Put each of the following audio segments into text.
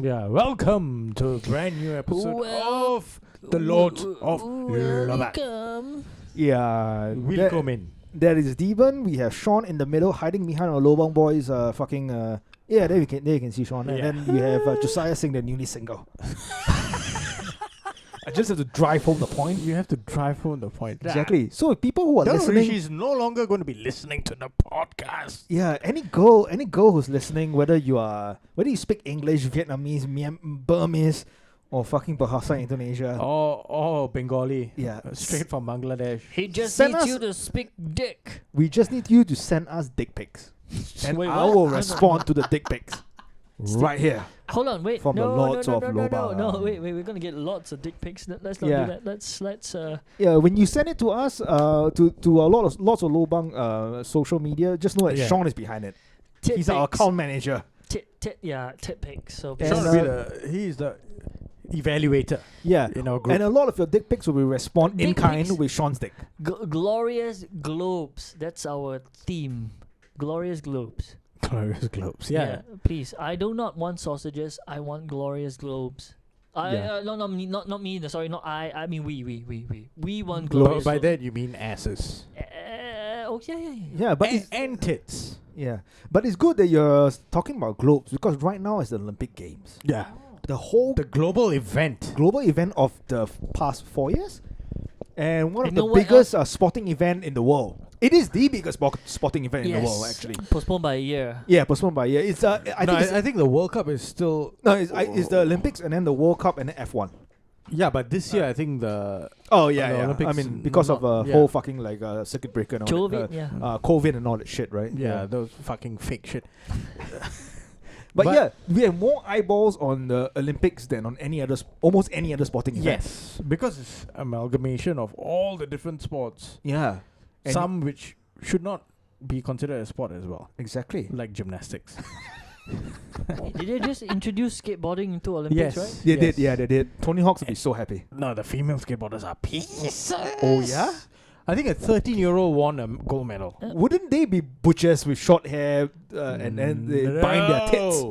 Yeah, welcome to a brand new episode of The Lords of Lovat. Yeah, Welcome in. there is Deben. We have Sean in the middle, hiding behind our Lobang Boys. Yeah, there you can see Sean, and then we have Josiah sing the newly single. I just have to drive home the point. You have to drive home the point. Exactly. So if people who are listening, she's no longer going to be listening to the podcast. Yeah, any girl who's listening, whether you speak English, Vietnamese, Burmese, or fucking Bahasa Indonesia, or Bengali. Yeah, straight from Bangladesh. He just Send needs us- you to speak dick. we just need you to send us dick pics, and Wait, I what? will respond to the dick pics right here. Hold on, wait. From the no, Lords no, of no, no, no, Lobang. no, wait. We're gonna get lots of dick pics. Let's not Yeah. do that. Let's. Yeah, when you send it to us, to a lots of Lobang social media, just know that Yeah. Sean is behind it. Tit He's our pics. account manager. Tit pics. So And, Sean he's the evaluator Yeah, in our group. and a lot of your dick pics will be respond in Dick kind pics? with Sean's dick. glorious globes. That's our theme. Glorious globes. Glorious globes. Yeah. Please, I do not want sausages. I want glorious globes. Yeah. Not me. Not me. Sorry, not I. I mean we want Glo- glorious. by that you mean asses. Oh yeah. Yeah, but And tits. but it's good that you're talking about globes because right now is the Olympic Games. Yeah. The whole The global event. global event of the past 4 years, and one of You the know what biggest sporting event in the world. It is the biggest sporting event in the world, actually. Postponed by a year. Yeah, postponed by a year. It's I think the World Cup is still. it's the Olympics and then the World Cup and then F1. Yeah, but this year I think the. Oh the yeah. Olympics I mean, because of not- yeah. whole fucking like circuit breaker and all COVID, that, yeah. COVID and all that shit, right? Yeah, those fucking fake shit. But But- yeah, we have more eyeballs on the Olympics than on almost any other sporting event. Yes, because it's amalgamation of all the different sports. Yeah. And Some which should not be considered a sport as well, exactly. like gymnastics. Did they just introduce skateboarding into Olympics, right? They did. Yeah, they did. Tony Hawk's would be so happy. No, the female skateboarders are pieces. Oh yeah. I think a 13-year-old won a gold medal. Wouldn't they be butchers with short hair and then they bind their tits?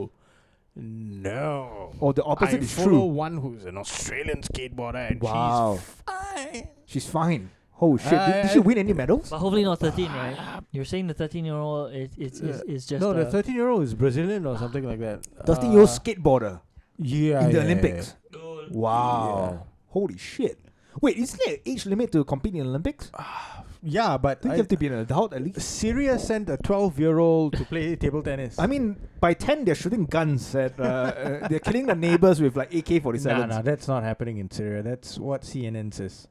No. Or the opposite I is follow true. one who's an Australian skateboarder and Wow. she's fine. She's fine. Oh shit! Did she win any medals? But hopefully not 13, right? You're saying the 13-year-old is just No, the 13-year-old is Brazilian or something like that. 13-year-old skateboarder Yeah, in the yeah, Olympics. Wow. Yeah. Holy shit! Wait, isn't there an age limit to compete in Olympics? Yeah, but Don't you have to be an adult at least? Syria sent a 12-year-old to play table tennis. I mean, by 10 they're shooting guns at. They're killing the neighbors with like AK-47s. Nah, that's not happening in Syria. That's what CNN says.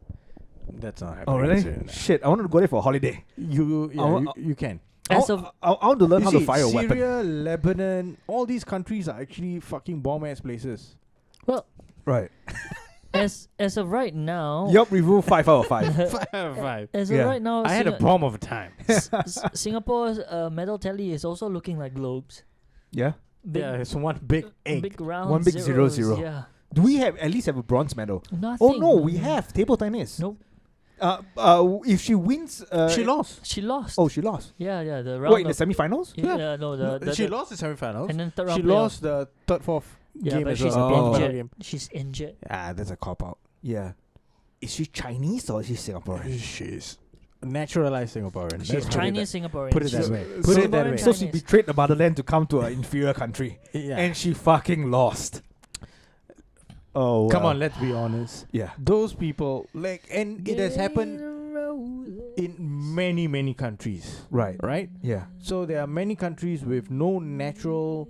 That's not happening. Oh in really? Syria, nah. Shit! I wanted to go there for a holiday. You can. I want to learn You how see, to fire a weapon. Syria, Lebanon, all these countries are actually fucking bomb-ass places. well, Right. as of right now. Yup, review 5 out of 5. 5. As of Yeah. right now, I had a bomb of a time. Singapore's medal tally is also looking like globes. Yeah. Big, Yeah, it's one big egg. big round One big zero, zeros, zero. Yeah. Do we at least have a bronze medal? Nothing. Oh no, we have table tennis. Nope. If she wins, She lost. She lost. Oh, she lost. Yeah. The round. Wait, in the of, semi-finals? yeah, no, She the lost the semi-finals. and then third round She playoff. lost the third, fourth Yeah, game but as she's well. Oh. injured. Game. She's injured. Ah, that's a cop-out. Yeah. Is she Chinese or is she Singaporean? She's naturalized Singaporean. She's Let's put it Chinese Singaporean. Put it that She's way. So- Put it that way. So she Chinese. betrayed the motherland to come to an inferior country, Yeah. and she fucking lost. Oh, Come on, let's be honest. Yeah. Those people, and it has happened in many, many countries, Right. right? Yeah. So there are many countries with no natural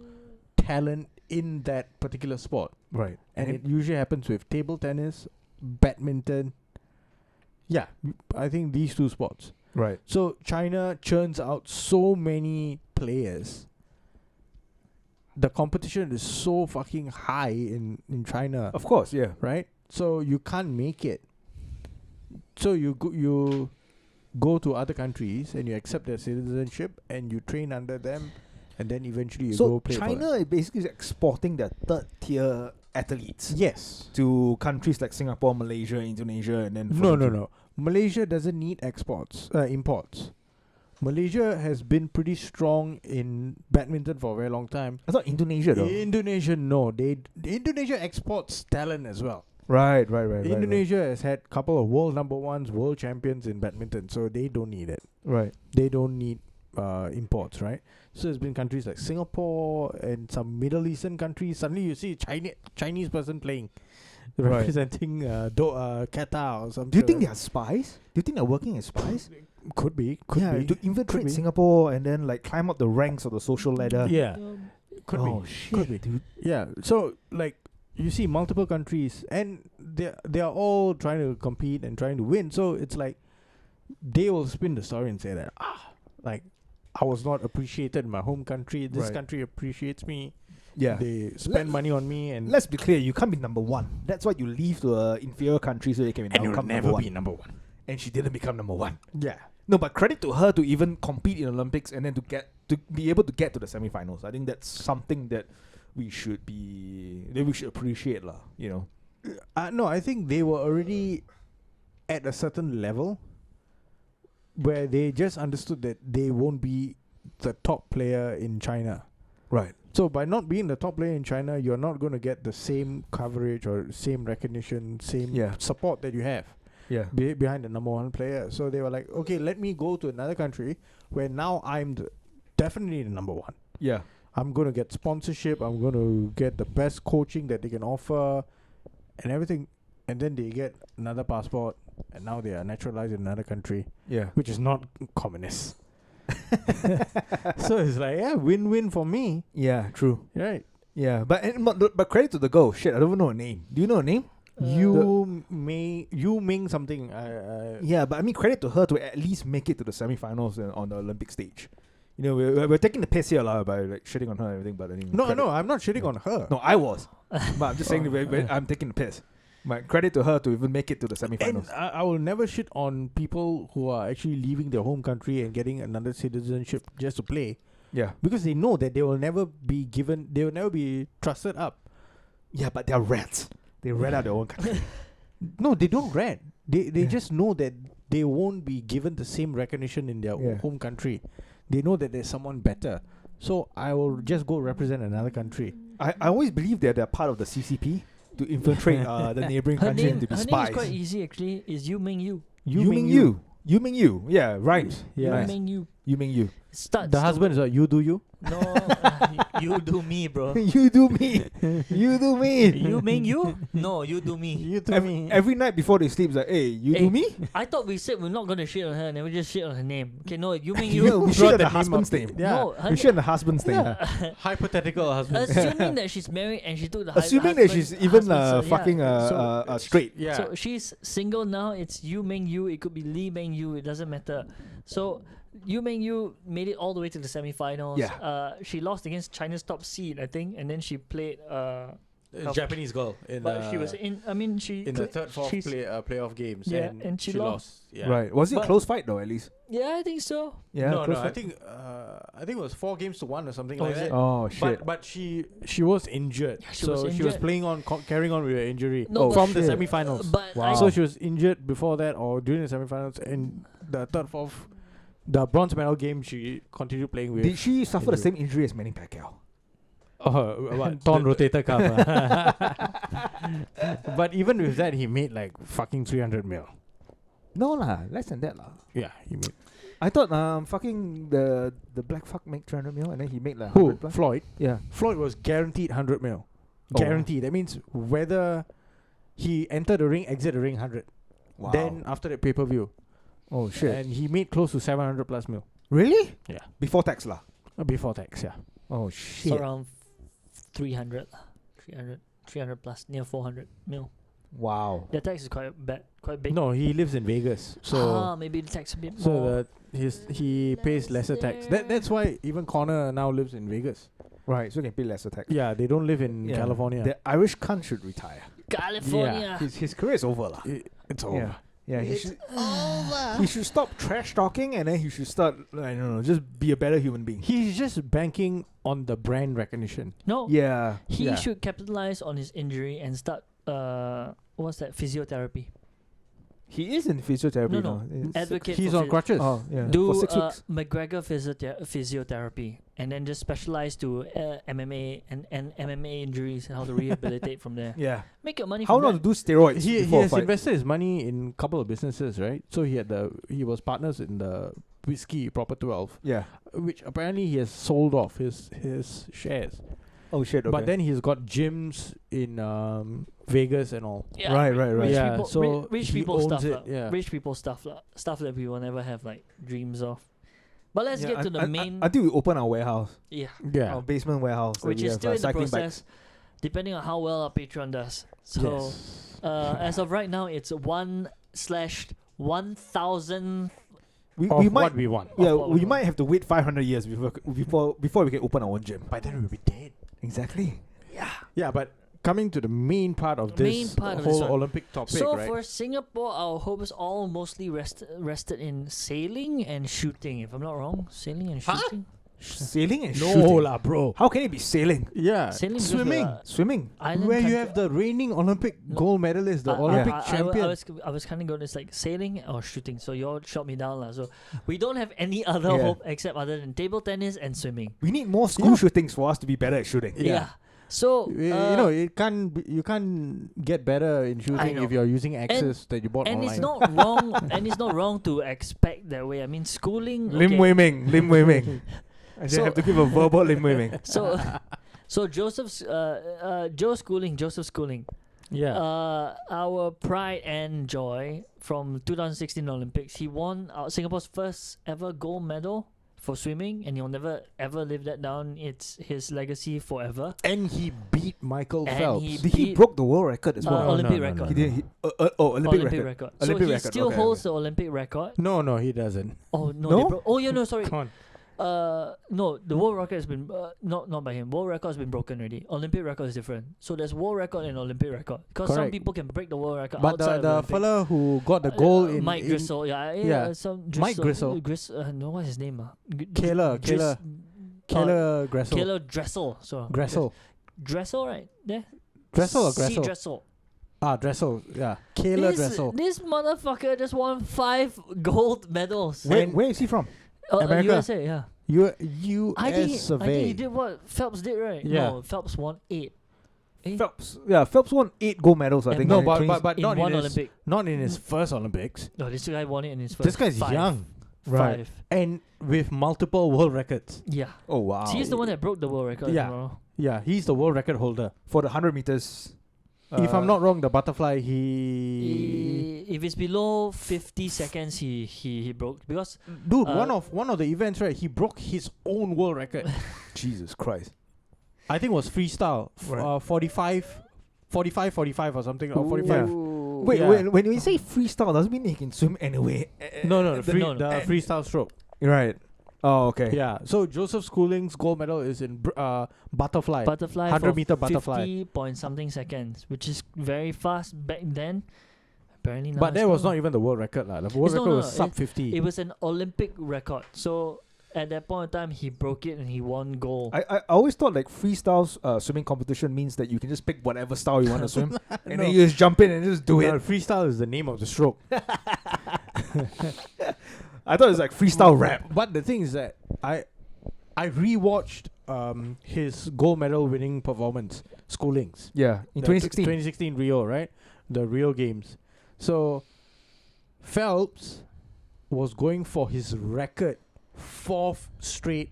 talent in that particular sport. Right. And it usually happens with table tennis, badminton. Yeah, I think these two sports. right. So China churns out so many players. The competition is so fucking high in China, Of course. Yeah. right? So you can't make it. So you go to other countries and you accept their citizenship and you train under them, and then eventually you So go play for them. China is basically exporting their third-tier athletes Yes. to countries like Singapore, Malaysia, Indonesia, and then No. Malaysia doesn't need imports. Malaysia has been pretty strong in badminton for a very long time. I thought Indonesia though. Indonesia, no. Indonesia exports talent as well. Right. Indonesia has had a couple of world number ones, world champions in badminton, so they don't need it. Right. They don't need imports, right? So there's been countries like Singapore and some Middle Eastern countries. Suddenly you see a Chinese person playing, Right. representing Qatar or something. Do you think they are spies? Do you think they're working as spies? Could be. To infiltrate be. Singapore and then like climb up the ranks of the social ladder. Yeah. Could Oh be. shit, Could be. dude. Yeah. So like you see multiple countries and they are all trying to compete and trying to win. So it's like they will spin the story and say that like I was not appreciated in my home country. This Right. country appreciates me. Yeah. They spend money on me and Let's be clear, you can't be number one. That's why you leave to an inferior country so they can and you'll become never number be one. number one. And she didn't become number one. Yeah. No, but credit to her to even compete in Olympics and then to be able to get to the semifinals. I think that's something that we should appreciate, lah. You know. No, I think they were already at a certain level where they just understood that they won't be the top player in China. Right. So by not being the top player in China, you're not going to get the same coverage or same recognition, same Yeah. support that you have Yeah. behind the number one player. So they were like, okay, let me go to another country where now I'm definitely the number one. Yeah. I'm going to get sponsorship. I'm going to get the best coaching that they can offer and everything. And then they get another passport and now they are naturalized in another country, Yeah. which is not communist. So it's like, yeah, win-win for me. Yeah. True. Right. Yeah. But credit to the girl. Shit, I don't even know her name. Do you know her name? You Ming something. Yeah, but I mean, credit to her to at least make it to the semifinals on the Olympic stage. You know, we're taking the piss here by like shitting on her and everything. But I mean, No, I'm not shitting on her. No, I was. But I'm just saying I'm taking the piss. My credit to her to even make it to the And semifinals. I will never shit on people who are actually leaving their home country and getting another citizenship just to play, Yeah. because they know that they will never be trusted up. Yeah, but they're rats. They rat out their own country. No, they don't rat. They Yeah. just know that they won't be given the same recognition in their Yeah. home country. They know that there's someone better. So I will just go represent another country. I always believe that they're part of the CCP to infiltrate the neighboring Her country name, and to be her name spies. is quite easy actually. Is Yu Ming Yu. You Ming You. You Ming You. Yeah, right. Yeah. Yu Nice. Ming Yu. You Ming You. Starts The husband is you do you. No, you do me, bro. You do me. You do me. You Ming Yu? No, you do me. You do me. Every night before they sleep, it's like, hey, you do Hey, me? I thought we said we're not gonna shit on her, and then we just shit on her name. Okay, no, Yu Ming Yeah, Yu. we brought shit on that the name husband's up. name. Yeah. No, her We shit on the husband's name. Hypothetical husband. assuming that she's married and she took the Assuming that she's even fucking so, straight. Yeah. So she's single now. It's Yu Ming Yu. It could be Lee Meng Yu. It doesn't matter. So Yu Meng Yu made it all the way to the semifinals. Yeah. She lost against China's top seed, I think, and then she played. Japanese girl But she was in. I mean, she in the third, fourth she's- playoff games. Yeah, and she lost. Yeah. Right. Was it a But- close fight though, at least? Yeah, I think so. Yeah. No, close I fight? think it was 4-1 or something Oh, like is that. it? Oh shit. But she was injured, Yeah, she so was she was injured. playing on carrying on with her injury No, from but- the shit. semifinals. But Wow. So she was injured before that or during the semifinals, and the third, fourth, the bronze medal game she continued playing with. Did she suffer the injury. same injury as Manny Pacquiao? What, torn rotator cuff. But even with that, he made like fucking 300 mil. No lah, less than that lah. Yeah, he made. I thought fucking the black fuck make 300 mil and then he made like Who? 100 plus. Floyd. Yeah. Floyd was guaranteed 100 mil. Oh. Guaranteed. That means whether he entered the ring, exit the ring 100. Wow. Then after the pay-per-view. oh shit. And he made close to 700 plus mil. Really? Yeah. Before tax lah. Before tax, yeah. Oh it's shit. around 300, 300 plus, near 400 mil. Wow. The tax is quite big. No, he lives in Vegas. So maybe the tax a bit more. so he pays lesser tax. That's why even Connor now lives in Vegas. Right, so he can pay lesser tax. Yeah, they don't live in Yeah. California. The Irish cunt should retire. California. His career is over lah. It's over. Yeah. Yeah, he should stop trash talking and then he should start, I don't know, just be a better human being. He's just banking on the brand recognition. No, Yeah. he Yeah. should capitalize on his injury and start physiotherapy. He is in physiotherapy No, now. no. Advocate He's for on crutches. Oh, yeah. do for 6 weeks. McGregor physiotherapy, and then just specialize to MMA and MMA injuries and how to rehabilitate from there. Yeah. Make your money How from not to that. do steroids He before a has fight. invested his money in a couple of businesses, right? So he was partners in the whiskey Proper 12, Yeah. which apparently he has sold off his shares. Oh shit. Okay. But then he's got gyms in Vegas and all. Yeah, Right, ri- right, right. Rich Yeah, people, so rich he people owns stuff, it, lah. yeah. Rich people stuff, lah. Stuff that we will never have like dreams of. But let's Yeah, get to the main. until we open our warehouse, Yeah, Yeah. our basement warehouse, that which we is have, still in the cycling process, bikes. depending on how well our Patreon does. So, Yes. as of right now, it's 1/1000. We Of might what we want. yeah what we we want. might have to wait 500 years before we can open our own gym. By then we'll be dead. Exactly. Yeah, but coming to the main part of The this main part of this whole one. Olympic topic, So right? for Singapore, our hopes all mostly rested in sailing and shooting. If I'm not wrong, sailing and Huh? shooting. Sailing and no shooting. lah, bro. How can it be sailing? Yeah, Sailing because swimming. the Swimming. island Where you country- have the reigning Olympic No. gold medalist, the I- Olympic I champion. I was kind of going. It's like sailing or shooting. So you all shot me down, lah. So we don't have any other Yeah. hope except other than table tennis and swimming. We need more school Yeah. shootings for us to be better at shooting. Yeah. So you know, you can't get better in shooting know. if you're using axes that you bought and online. it's not wrong. And it's not wrong to expect that way. I mean, schooling. Lim Wei Ming. I just So- have to give a verbal Lim Wei Ming. So, so Joseph Schooling. Yeah. Our pride and joy from 2016 Olympics. He won Singapore's first ever gold medal for swimming, and he'll never ever live that down. It's his legacy forever. And he beat Michael And Phelps. he- Did he broke the world record as well? Olympic no, record. He did. Olympic record. So Olympic he record, still okay, holds okay. the Olympic record. No, he doesn't. Oh no, No? they oh yeah, no, sorry. Come on. No, the world record has been not by him. World record has been broken already. Olympic record is different. So there's world record and Olympic record. Because some Correct. people can break the world record But outside the of the Olympic. fella who got the goal in Mike in Grisel, yeah. some Mike Grisel. no, what's his name? Kayla Gressel. Dressel. So Gressel. Dressel, right there. Dressel or C. Gressel? Dressel. Dressel. Yeah. Kayla Dressel. This motherfucker just won 5 gold medals. Where is he from? America. USA, yeah. US I think he survey. did what Phelps did, right? Yeah. No, Phelps won 8. Phelps. Yeah, Phelps won 8 gold medals. I And think. No, in but 20 but but in not one in his Olympic. not in his first Olympics. No, this guy won it in his first. This guy's 5. young Right. 5. and with multiple world records. Yeah. Oh wow. He's the one that broke the world record. Yeah. if I'm not wrong. Yeah, he's the world record holder. for the 100 meters. If I'm not wrong, the butterfly If it's below 50 seconds, he broke because dude, Uh, one of the events, right? He broke his own world record. Jesus Christ. I think it was freestyle. Right. 45 or something. Or 45. Ooh. Wait, Yeah. when you say freestyle, doesn't mean he can swim anyway. No, the no. freestyle stroke. Right. Oh, okay. Yeah. So Joseph Schooling's gold medal is in butterfly. Butterfly 100 for meter butterfly. 50 point something seconds, which is very fast back then. Apparently now But it's that was not even the world record. The world It's not, record no, was sub 50. It was an Olympic record. So at that point in time, he broke it and he won gold. I always thought like freestyle swimming competition means that you can just pick whatever style you want to swim and No. then you just jump in and just do No, it. freestyle is the name of the stroke. I thought it was like freestyle rap. But the thing is that I rewatched his gold medal winning performance, Schooling's. Yeah, in The 2016. 2016 Rio, right? The Rio Games. So Phelps was going for his record 4th straight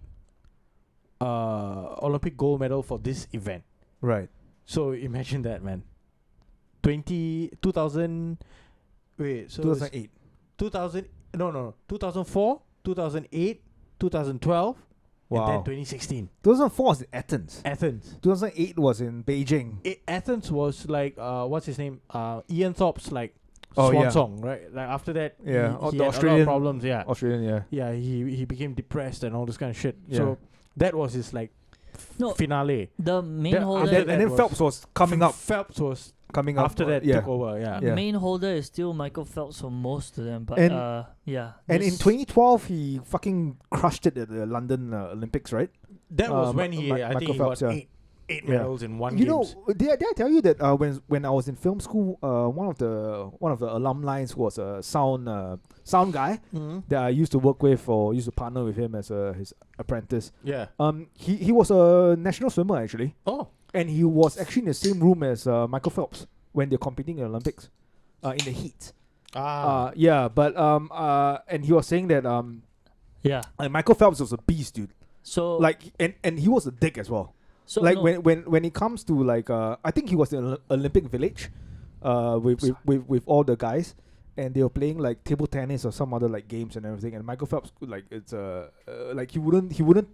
Olympic gold medal for this event. Right. So imagine that, man. 2000 wait, so 2008. 2004, 2008, 2012, and then Wow. 2016. 2004 was in Athens. Athens. 2008 was in Beijing. Athens was like what's his name? Ian Thorpe's like Oh, swan yeah. song, right? Like after that, Yeah, he the had a lot Australian- of problems. Yeah, Australian, yeah. yeah. He became depressed and all this kind of shit. Yeah. So that was his like No, finale. the main Then holder. And then, that and then was- Phelps was coming up. Phelps was Coming up. after that yeah. took over. Yeah. Yeah. main holder is still Michael Phelps for most of them, but And- yeah. And in this- 2012, he fucking crushed it at the London Olympics, right? That was Ma- when he Ma- I think Michael he Phelps, got yeah. 8 8 Yeah. medals in one You games. know, did I tell you that when I was in film school, one of the alumni was a sound guy that I used to work with or used to partner with him as his apprentice. Yeah. He was a national swimmer actually, Oh. and he was actually in the same room as Michael Phelps when they're competing in the Olympics, in the heat. Yeah, but and he was saying that Yeah. Michael Phelps was a beast, dude. So Like, and he was a dick as well. so Like no, when it comes to like I think he was in Olympic Village, with all the guys, and they were playing like table tennis or some other like games and everything. And Michael Phelps, like it's like he wouldn't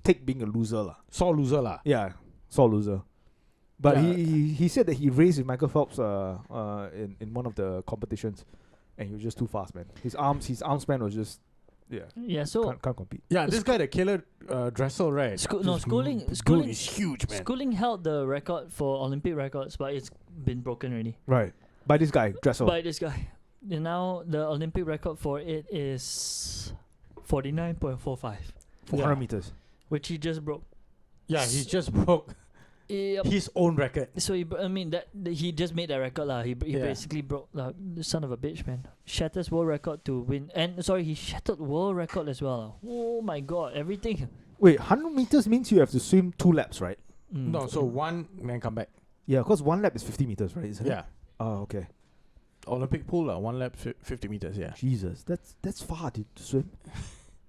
take being a loser lah. Sore loser lah. Yeah, sore loser. But Yeah. he said that he raced with Michael Phelps in one of the competitions, and he was just too fast, man. His arm span was just yeah. So can't compete. Yeah, this guy, the killer Dressel, right? schooling Dude is huge, man. schooling held the record for Olympic records, but it's been broken already Right. By this guy, Dressel. by this guy. And now the Olympic record for it is 49.45, 400 Yeah. meters. which he just broke. Yeah, he just broke Yep. his own record. So I mean he just made that record lah. He Yeah. basically broke the son of a bitch, man. Shatters world record to win, and sorry, he shattered world record as well. lah. Oh my god, everything. Wait, 100 meters means you have to swim 2 laps, right? No, so one man come back. Yeah, because 1 lap is 50 meters, right? Isn't it? Yeah. Oh, okay. Olympic pool, 1 lap, 50 meters, yeah. Jesus, that's far, dude, to swim.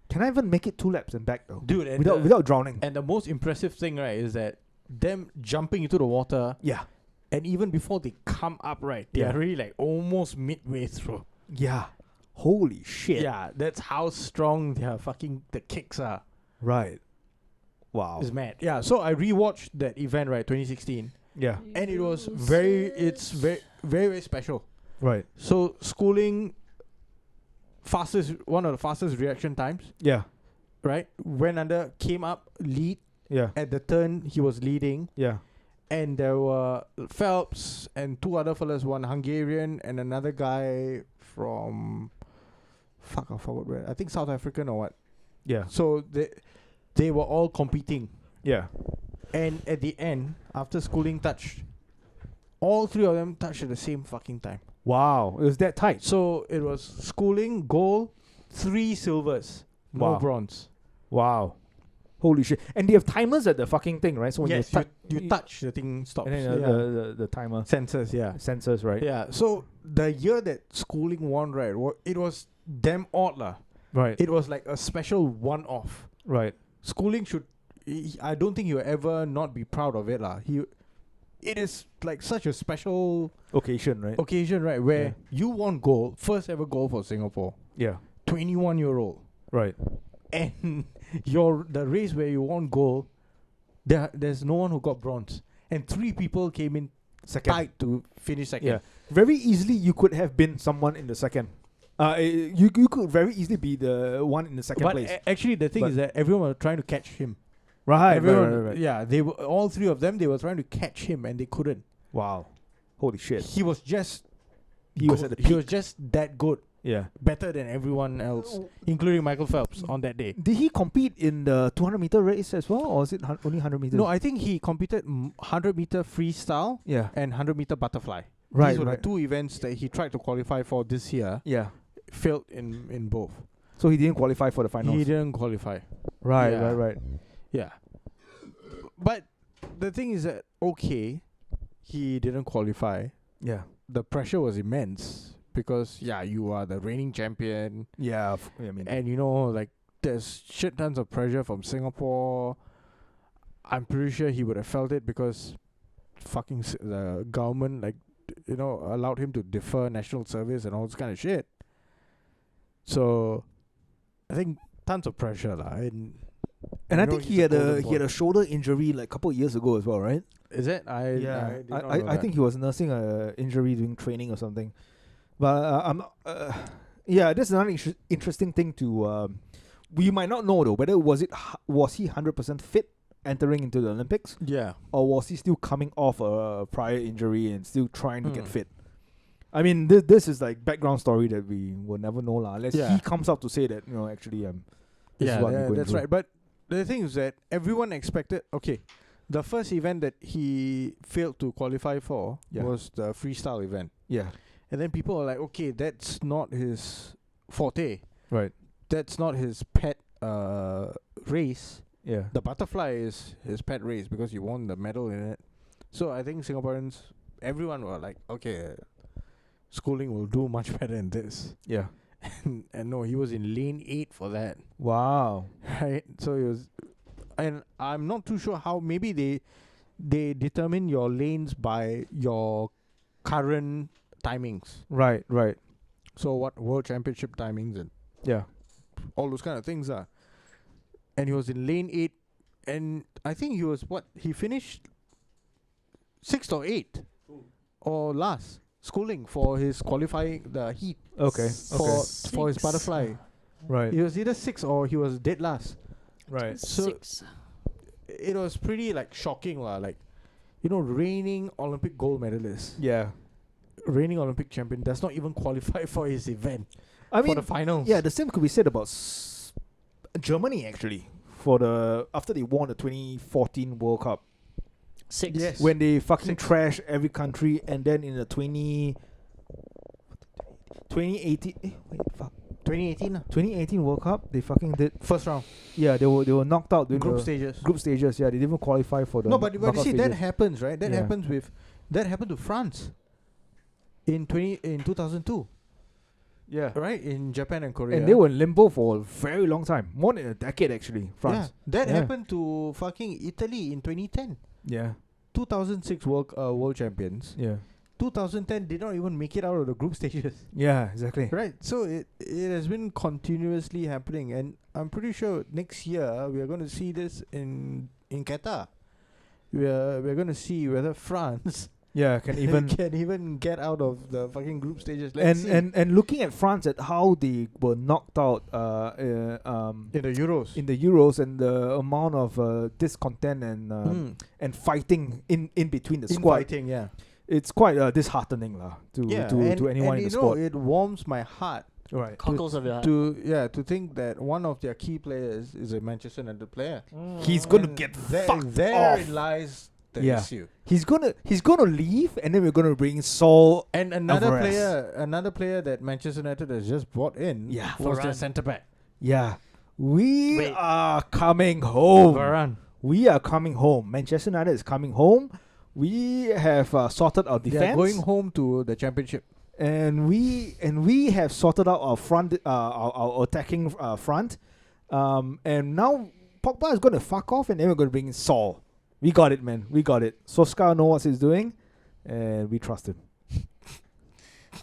Can I even make it 2 laps and back though? Dude, and Without drowning. and the most impressive thing, right, is that them jumping into the water, Yeah. and even before they come up, right, they Yeah. are really like almost midway through. Yeah. Holy shit. Yeah, that's how strong the kicks are. Right. Wow. It's mad. Yeah, so I rewatched that event, right, 2016, Yeah. and it was very very special. Right. So schooling one of the fastest reaction times, Yeah. right? Went under, came up, lead. Yeah. At the turn, he was leading, Yeah. and there were Phelps and 2 other fellas, one Hungarian and another guy from, I forgot where. I think South African or what. Yeah. So they were all competing, Yeah. and at the end, after schooling touched, all 3 of them touched at the same fucking time. Wow. It was that tight. So it was schooling, gold, 3 silvers, no Wow. bronze. Wow. Holy shit. And they have timers at the fucking thing, right? So when Yes, you you touch, the thing stops. and then Yeah. the timer Sensors, yeah. sensors, right? Yeah. So the year that schooling won, right, it was damn odd lah. Right. It was like a special one-off. Right. Schooling I don't think he'll ever not be proud of it lah. It is like such a special Occasion, right? occasion, right, where you won gold, first ever gold for Singapore, Yeah. 21-year-old, Right. and the race where you won gold, there's no one who got bronze, and 3 people came in Second. tied to finish second. Yeah. Very easily you could have been someone in the second. You could very easily be the one in the second But place. actually, the thing But- is that everyone was trying to catch him. Right, Everyone, right. yeah, they were all 3 of them. They were trying to catch him, and they couldn't. Wow. Holy shit. He was just He was at the He was peak. just that good, Yeah. better than everyone else, including Michael Phelps on that day. Did he compete in the 200-meter race as well, or is it only 100 meters? No, I think he competed 100-meter freestyle Yeah. and 100-meter butterfly. Right, These were right. the 2 events that he tried to qualify for this year. Yeah. Failed in both. So he didn't qualify for the finals. He didn't qualify. Right, Yeah. right. Yeah. But the thing is that, okay, he didn't qualify. Yeah. The pressure was immense because, yeah, you are the reigning champion. Yeah. I mean, And, like, there's shit tons of pressure from Singapore. I'm pretty sure he would have felt it because fucking the government, like, allowed him to defer national service and all this kind of shit. So, I think tons of pressure, lah. and I know think he's he a had golden he had boy. a shoulder injury like a couple of years ago as well, right? Is it? I did not know I that. think he was nursing a injury doing training or something. But yeah, that's another interesting thing to. We might not know though whether was he 100% fit entering into the Olympics, Yeah. or was he still coming off a prior injury and still trying to get fit. I mean, this is like background story that we will never know lah, unless Yeah. he comes out to say that actually this is what I'm going that's through. right. But the thing is that everyone expected, okay, the first event that he failed to qualify for Yeah. was the freestyle event. Yeah. And then people are like, okay, that's not his forte. Right. That's not his pet race. Yeah. The butterfly is his pet race because he won the medal in it. So I think Singaporeans, everyone were like, okay, schooling will do much better than this. Yeah. And no, he was in lane 8 for that. Wow. Right? So he was, and I'm not too sure how, maybe they determine your lanes by your current timings. Right. Right. So what world championship timings and Yeah. all those kind of things are. And he was in lane 8, and I think he was he finished 6th or 8th or last schooling for his qualifying the heat Okay. for his butterfly. Right. He was either 6th or he was dead last. Right. So 6. it was pretty like shocking lah. Like, reigning Olympic gold medalist, Yeah. reigning Olympic champion does not even qualify for his event I for mean, the finals. yeah, the same could be said about Germany actually after they won the 2014 World Cup 6. Yes. when they fucking 6. trashed every country, and then in the 2018 2018 World Cup they fucking did First round, they were knocked out during group the stages. group stages. Yeah, they didn't even qualify for the No, but you knockout see, that stages. happens, right? That Yeah. happened to France in 2002, Yeah, right? In Japan and Korea. and they were in limbo for a very long time, more than a decade actually. France. Yeah, that Yeah. happened to fucking Italy in 2010. Yeah, 2006 world champions. yeah, 2010 did not even make it out of the group stages. yeah, exactly. Right. So it has been continuously happening, and I'm pretty sure next year we are going to see this in Qatar. We're going to see whether France Yeah, can even can even get out of the fucking group stages. Let's see. and looking at France at how they were knocked out in the Euros. in the Euros, and the amount of discontent and fighting in between the squad, Infighting, yeah. it's quite disheartening lah to anyone in the sport. It warms my heart Right. Cockles of your heart. to think that one of their key players is a Manchester United player. He's gonna And get there fucked therein off. lies the Yeah. issue. He's gonna leave, and then we're gonna bring Saul. And another Alvarez. player that Manchester United has just brought in Yeah. was their Varane. centre back. Yeah, we Wait. are coming home. Varane. We are coming home. Manchester United is coming home. We have sorted our They defense. are going home to the championship. and we have sorted out our front, our attacking front, and now Pogba is going to fuck off, and then we're going to bring in Saul. We got it, man. We got it. Solskjaer knows what he's doing, and we trust him.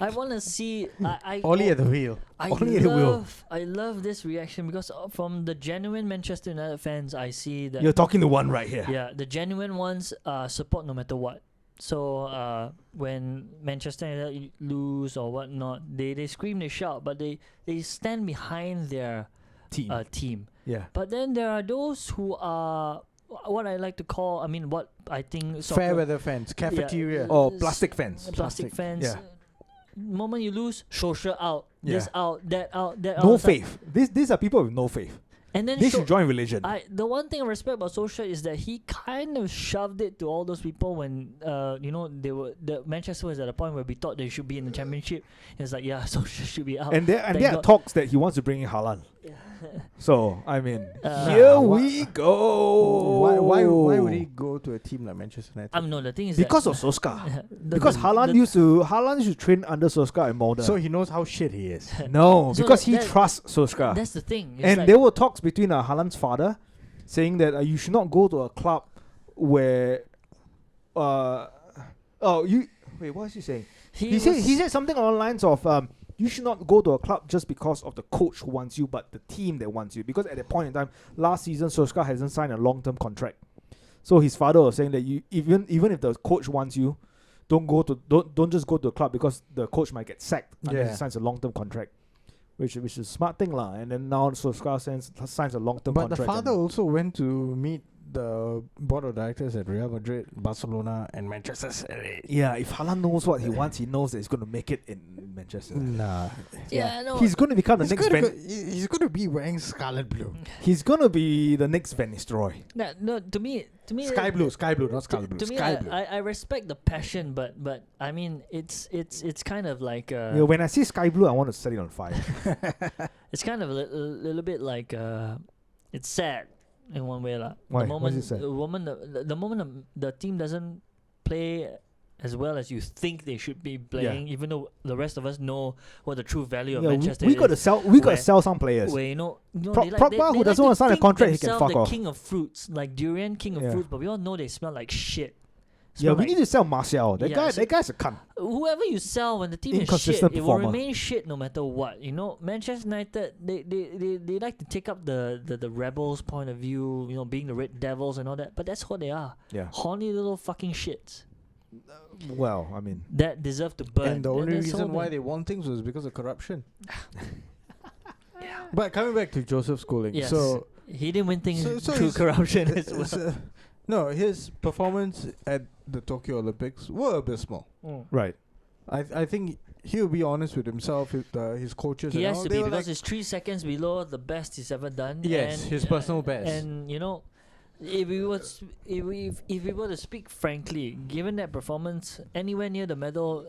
I want to see. I Ollie at the wheel. Only the will. I love this reaction because from the genuine Manchester United fans, I see that. You're talking to one right here. Yeah, the genuine ones support no matter what. So when Manchester United lose or whatnot, they scream, they shout, but they stand behind their Team. team. Yeah. But then there are those who are what I like to call, I mean, what I think Fair weather fans, cafeteria. Or plastic fans. Plastic fans. Yeah. Moment you lose, social out, Yeah. this out, that out, that out. No It's like- faith. These are people with no faith. And then They should join religion. the one thing I respect about Solskjaer is that he kind of shoved it to all those people when the Manchester was at a point where we thought they should be in the championship. It's like, yeah, Solskjaer should be out. And there Thank are God. talks that he wants to bring in Haaland. So I mean, Uh, here wha- we go. Why would he go to a team like Manchester United? No, the thing is Because that, of Solskjaer. the- Because the- Haaland the- used to train under Solskjaer and Mulder. So he knows how shit he is. no, So because he that- trusts Solskjaer. That's the thing. It's And like, there were talks between Haaland's father saying that you should not go to a club where wait, what is he saying? He said something along the lines of you should not go to a club just because of the coach who wants you, but the team that wants you. Because at that point in time, last season, Solskjaer hasn't signed a long-term contract. So his father was saying that you even if the coach wants you, don't just go to a club because the coach might get sacked unless he signs a long-term contract, which is a smart thing lah. And then now Solskjaer signs a long-term But contract. the father and- also went to meet the board of directors at Real Madrid, Barcelona, and Manchester City. Yeah, if Haaland knows what he wants, he knows that he's going to make it in Manchester. Nah. Yeah, no. He's going to become the He's next gonna, Van. he's gonna be wearing scarlet blue. He's going to be the next Van Nistelrooy. No, to me, Sky blue, not scarlet blue. To me, Sky blue. I respect the passion, but I mean, it's kind of like Yeah, when I see sky blue, I want to set it on fire. it's kind of a little bit like it's sad in one way, lah. Why? The Why is moment it sad? the moment the team doesn't play as well as you think they should be playing, even though the rest of us know what the true value of Manchester we got to is. sell. We got where- to sell some players. Where they Pogba, who doesn't to want to sign a think contract, he can themselves fuck off. the king of fruits, like durian, king of Yeah. fruits, but we all know they smell like shit. Yeah, Smell we like- need to sell Martial. That Yeah, guy, so- that guy's a cunt. whoever you sell when the team is shit, Inconsistent it will performer. remain shit no matter what. You know, Manchester United, they like to take up the rebels point of view, you know, being the Red Devils and all that. But that's what they are. Yeah. Horny little fucking shits Well, I mean, that deserve to burn. And the only That's reason all why they- they won things was because of corruption. But coming back to Joseph Schooling, Yes. so he didn't win things So through his- corruption as well. so- no, his performance at the Tokyo Olympics were abysmal. right. I think he'll be honest with himself, his coaches. He and has all, to they be were because like, it's 3 seconds below the best he's ever done. Yes, and, his personal best. And you know, if we were to speak frankly, given that performance, anywhere near the medal,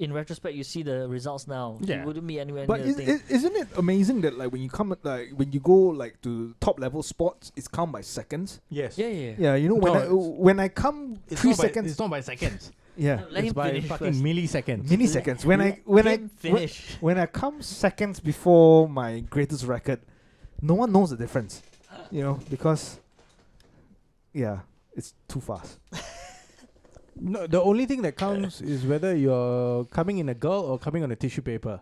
in retrospect, you see the results now. Yeah. He wouldn't be anywhere But near the thing. isn't it amazing that like when you go like to top level sports, it's count by seconds. yes, Yeah. Yeah, you know No, when I come It's 3 not by- seconds. It's not by seconds. Yeah, Let It's him by finish fucking first. milliseconds. milliseconds. Let him finish. When I come seconds before my greatest record, no one knows the difference. You know, because yeah, it's too fast. No, the only thing that counts is whether you're coming in a girl or coming on a tissue paper.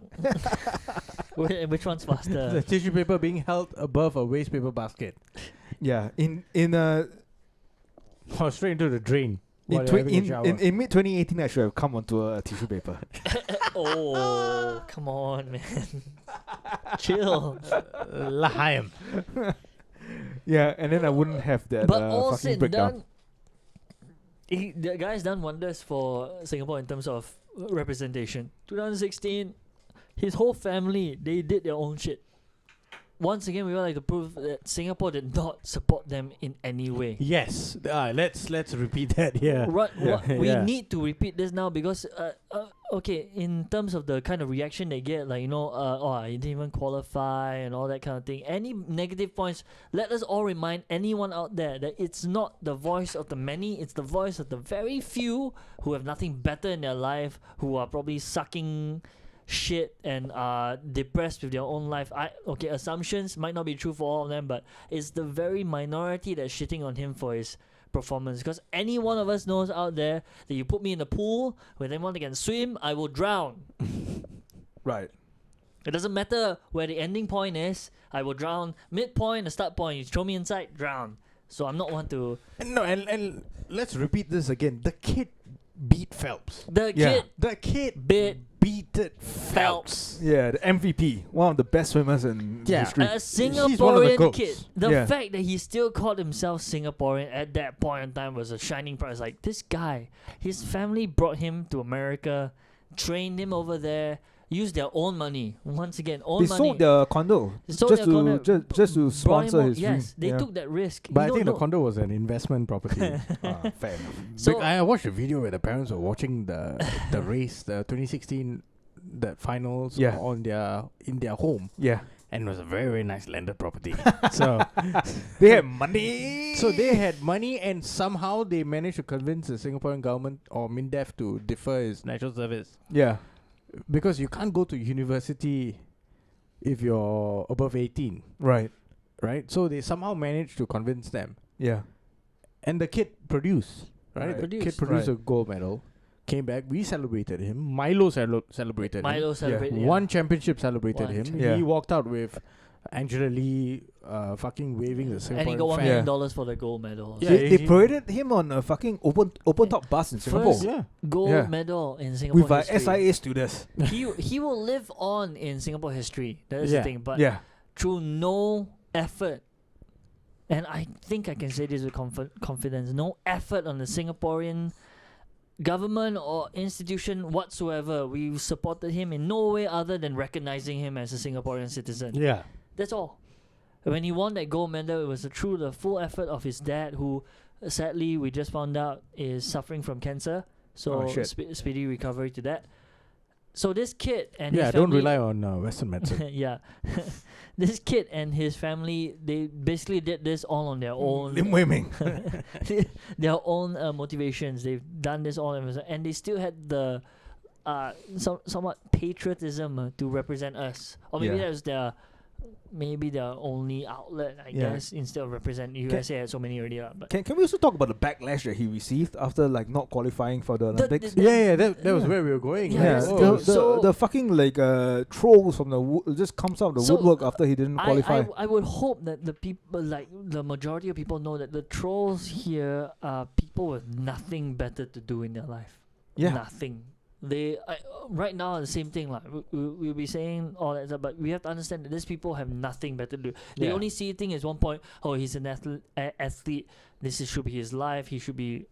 Which one's The faster? tissue paper being held above a waste paper basket Yeah, in or straight into the drain. while in you're having a shower. mid 2018, I should have come onto a tissue paper. Oh, come on, man. Chill. Lahaim. Yeah, and then I wouldn't have that But all fucking said and breakdown. done, the guy's done wonders for Singapore in terms of representation. 2016, his whole family, they did their own shit. Once again, we would like to prove that Singapore did not support them in any way. Yes. Let's repeat that here. We Yeah. need to repeat this now because okay, in terms of the kind of reaction they get, like, you know, you didn't even qualify and all that kind of thing. Any negative points, let us all remind anyone out there that it's not the voice of the many, it's the voice of the very few who have nothing better in their life, who are probably sucking shit and are depressed with their own life. Assumptions might not be true for all of them, but it's the very minority that's shitting on him for his performance. Because any one of us knows out there that you put me in the pool with anyone that can swim, I will drown. Right. It doesn't matter where the ending point is, I will drown. Midpoint, the start point, you throw me inside, drown. So I'm not one to. No, and let's repeat this again. The kid beat Phelps. The Yeah. kid Beat bit Phelps. Yeah, the MVP, one of the best swimmers in Yeah. history. a He's one of the Singaporean goats. kid. The Yeah. fact that he still called himself Singaporean at that point in time was a shining prize. Like, this guy, his family brought him to America, trained him over there, used their own money. Once again, own They money. sold their condo They sold just their to condo, just to brought him sponsor on- his Yes, dream. they took that risk. But You I think don't the know- condo was an investment property. Fair enough. So Like, I watched a video where the parents were watching the race, the 2016 finals Yeah. in their home, Yeah, and it was a very, very nice landed property. so they had money. so they had money, and somehow they managed to convince the Singaporean government or MINDEF to defer his national service, Yeah, because you can't go to university if you're above 18, right. right? So they somehow managed to convince them, Yeah, and the kid produced, right? Right. The Produced. kid produced Right. a gold medal. Came back, we celebrated him. Milo celebrated him. Milo celebrated. One championship celebrated One him. Yeah. He walked out with Angela Lee fucking waving the Singaporean and he got $1 flag. million Yeah. for the gold medal. Yeah, they he- paraded him on a fucking open top bus in Singapore First- Yeah. Gold Yeah. medal in Singapore with history. SIA students. He will live on in Singapore history. That's Yeah. the thing. But Yeah, through no effort and I think I can say this with confidence, no effort on the Singaporean government or institution whatsoever. We supported him in no way other than recognizing him as a Singaporean citizen. Yeah. That's all. When he won that gold medal, it was through the full effort of his dad, who sadly we just found out is suffering from cancer. So Oh, shit. speedy recovery to that. So this kid and Yeah, his don't family, rely on Western medicine. yeah, this kid and his family, they basically did this all on their own. Lim Wei Ming. Their own motivations. They've done this all, and they still had the somewhat patriotism to represent us, or maybe Yeah. that was their only outlet, I Yeah. guess, instead of represent USA had so many already. But Can we also talk about the backlash that he received after like not qualifying for the Olympics? That was yeah. where we were going. Yeah, like, Yeah, that's- oh, so- the fucking like trolls from the just comes out of the So, woodwork after he didn't qualify. I would hope that the people, like the majority of people, know that the trolls here are people with nothing better to do in their life. Yeah. Nothing. Right now the same thing. Like we'll be saying all that stuff, but we have to understand that these people have nothing better to do. They Yeah. only see thing as one point. Oh, he's an athlete. Should be his life. He should be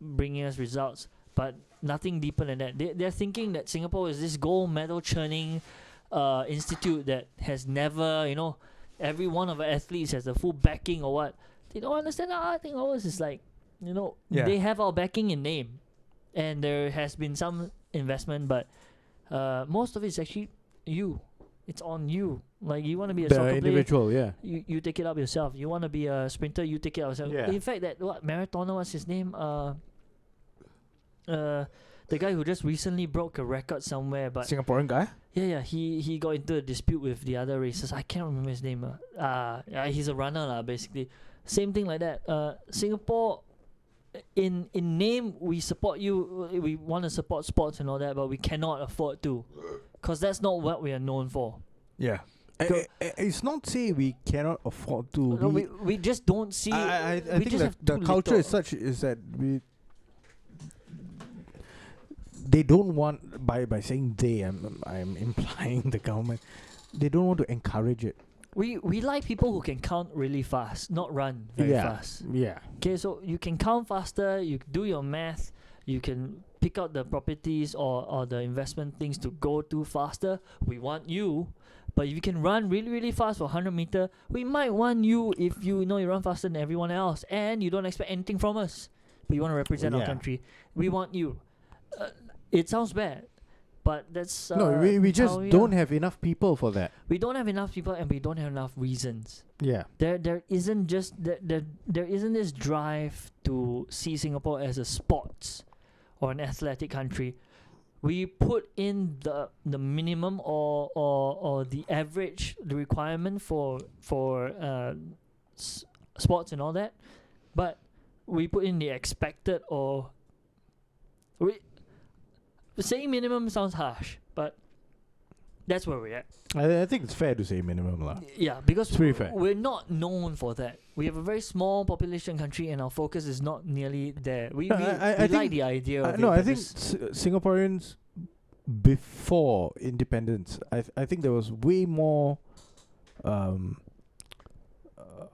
bringing us results. But nothing deeper than that. They're thinking that Singapore is this gold medal churning institute that has never, every one of our athletes has the full backing or what. They don't understand. I think ours is like, Yeah. they have our backing in name, and there has been some investment, but most of it's actually you. It's on you. Like, you want to be a the soccer player, individual, yeah. you take it up yourself. You want to be a sprinter, you take it up yourself. Yeah. In fact, that marathoner, what's his name? The guy who just recently broke a record somewhere, but Singaporean guy. yeah, he got into a dispute with the other racers. I can't remember his name. He's a runner, basically. Same thing like that. Singapore, in name, we support you. We want to support sports and all that, but we cannot afford to, because that's not what we are known for. Yeah. It's not say we cannot afford to. No, we just don't see. I we think just that have the too culture little. is such is that they don't want, by saying they, I'm implying the government, they don't want to encourage it. We like people who can count really fast, not run very fast. Yeah. Okay, so you can count faster, you do your math, you can pick out the properties or the investment things to go to faster. We want you. But if you can run really, really fast for 100 meter, we might want you if you run faster than everyone else and you don't expect anything from us. But you want to represent our Yeah. country. We want you. It sounds bad, but that's... No, we just how we don't are. have enough people for that. We don't have enough people, and we don't have enough reasons. Yeah. There isn't just there isn't this drive to see Singapore as a sports or an athletic country. We put in the minimum or the average, the requirement for sports and all that, but we put in the expected, or saying minimum sounds harsh, but that's where we're at. I think it's fair to say minimum lah. Yeah, because It's pretty fair. we're not known for that. We have a very small population country, and our focus is not nearly there. We No, we, I we like think- the idea of it. No, I but think this- Singaporeans before independence, I think there was way more,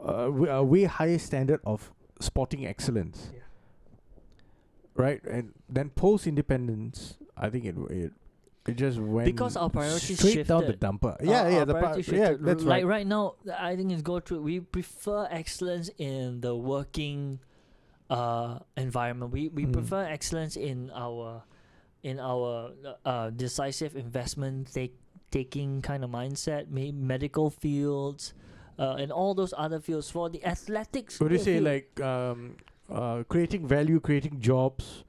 a way higher standard of sporting excellence. Yeah. Right, and then post independence, I think it just went Because our priorities straight down the shifted. dumper. Our- Yeah, our yeah, priorities yeah, shifted. that's like right. now, I think it's go through. We prefer excellence in the working environment. We Mm. prefer excellence in our decisive investment taking kind of mindset, medical fields, and all those other fields. For the athletics, What do you say, field, like creating value, creating jobs,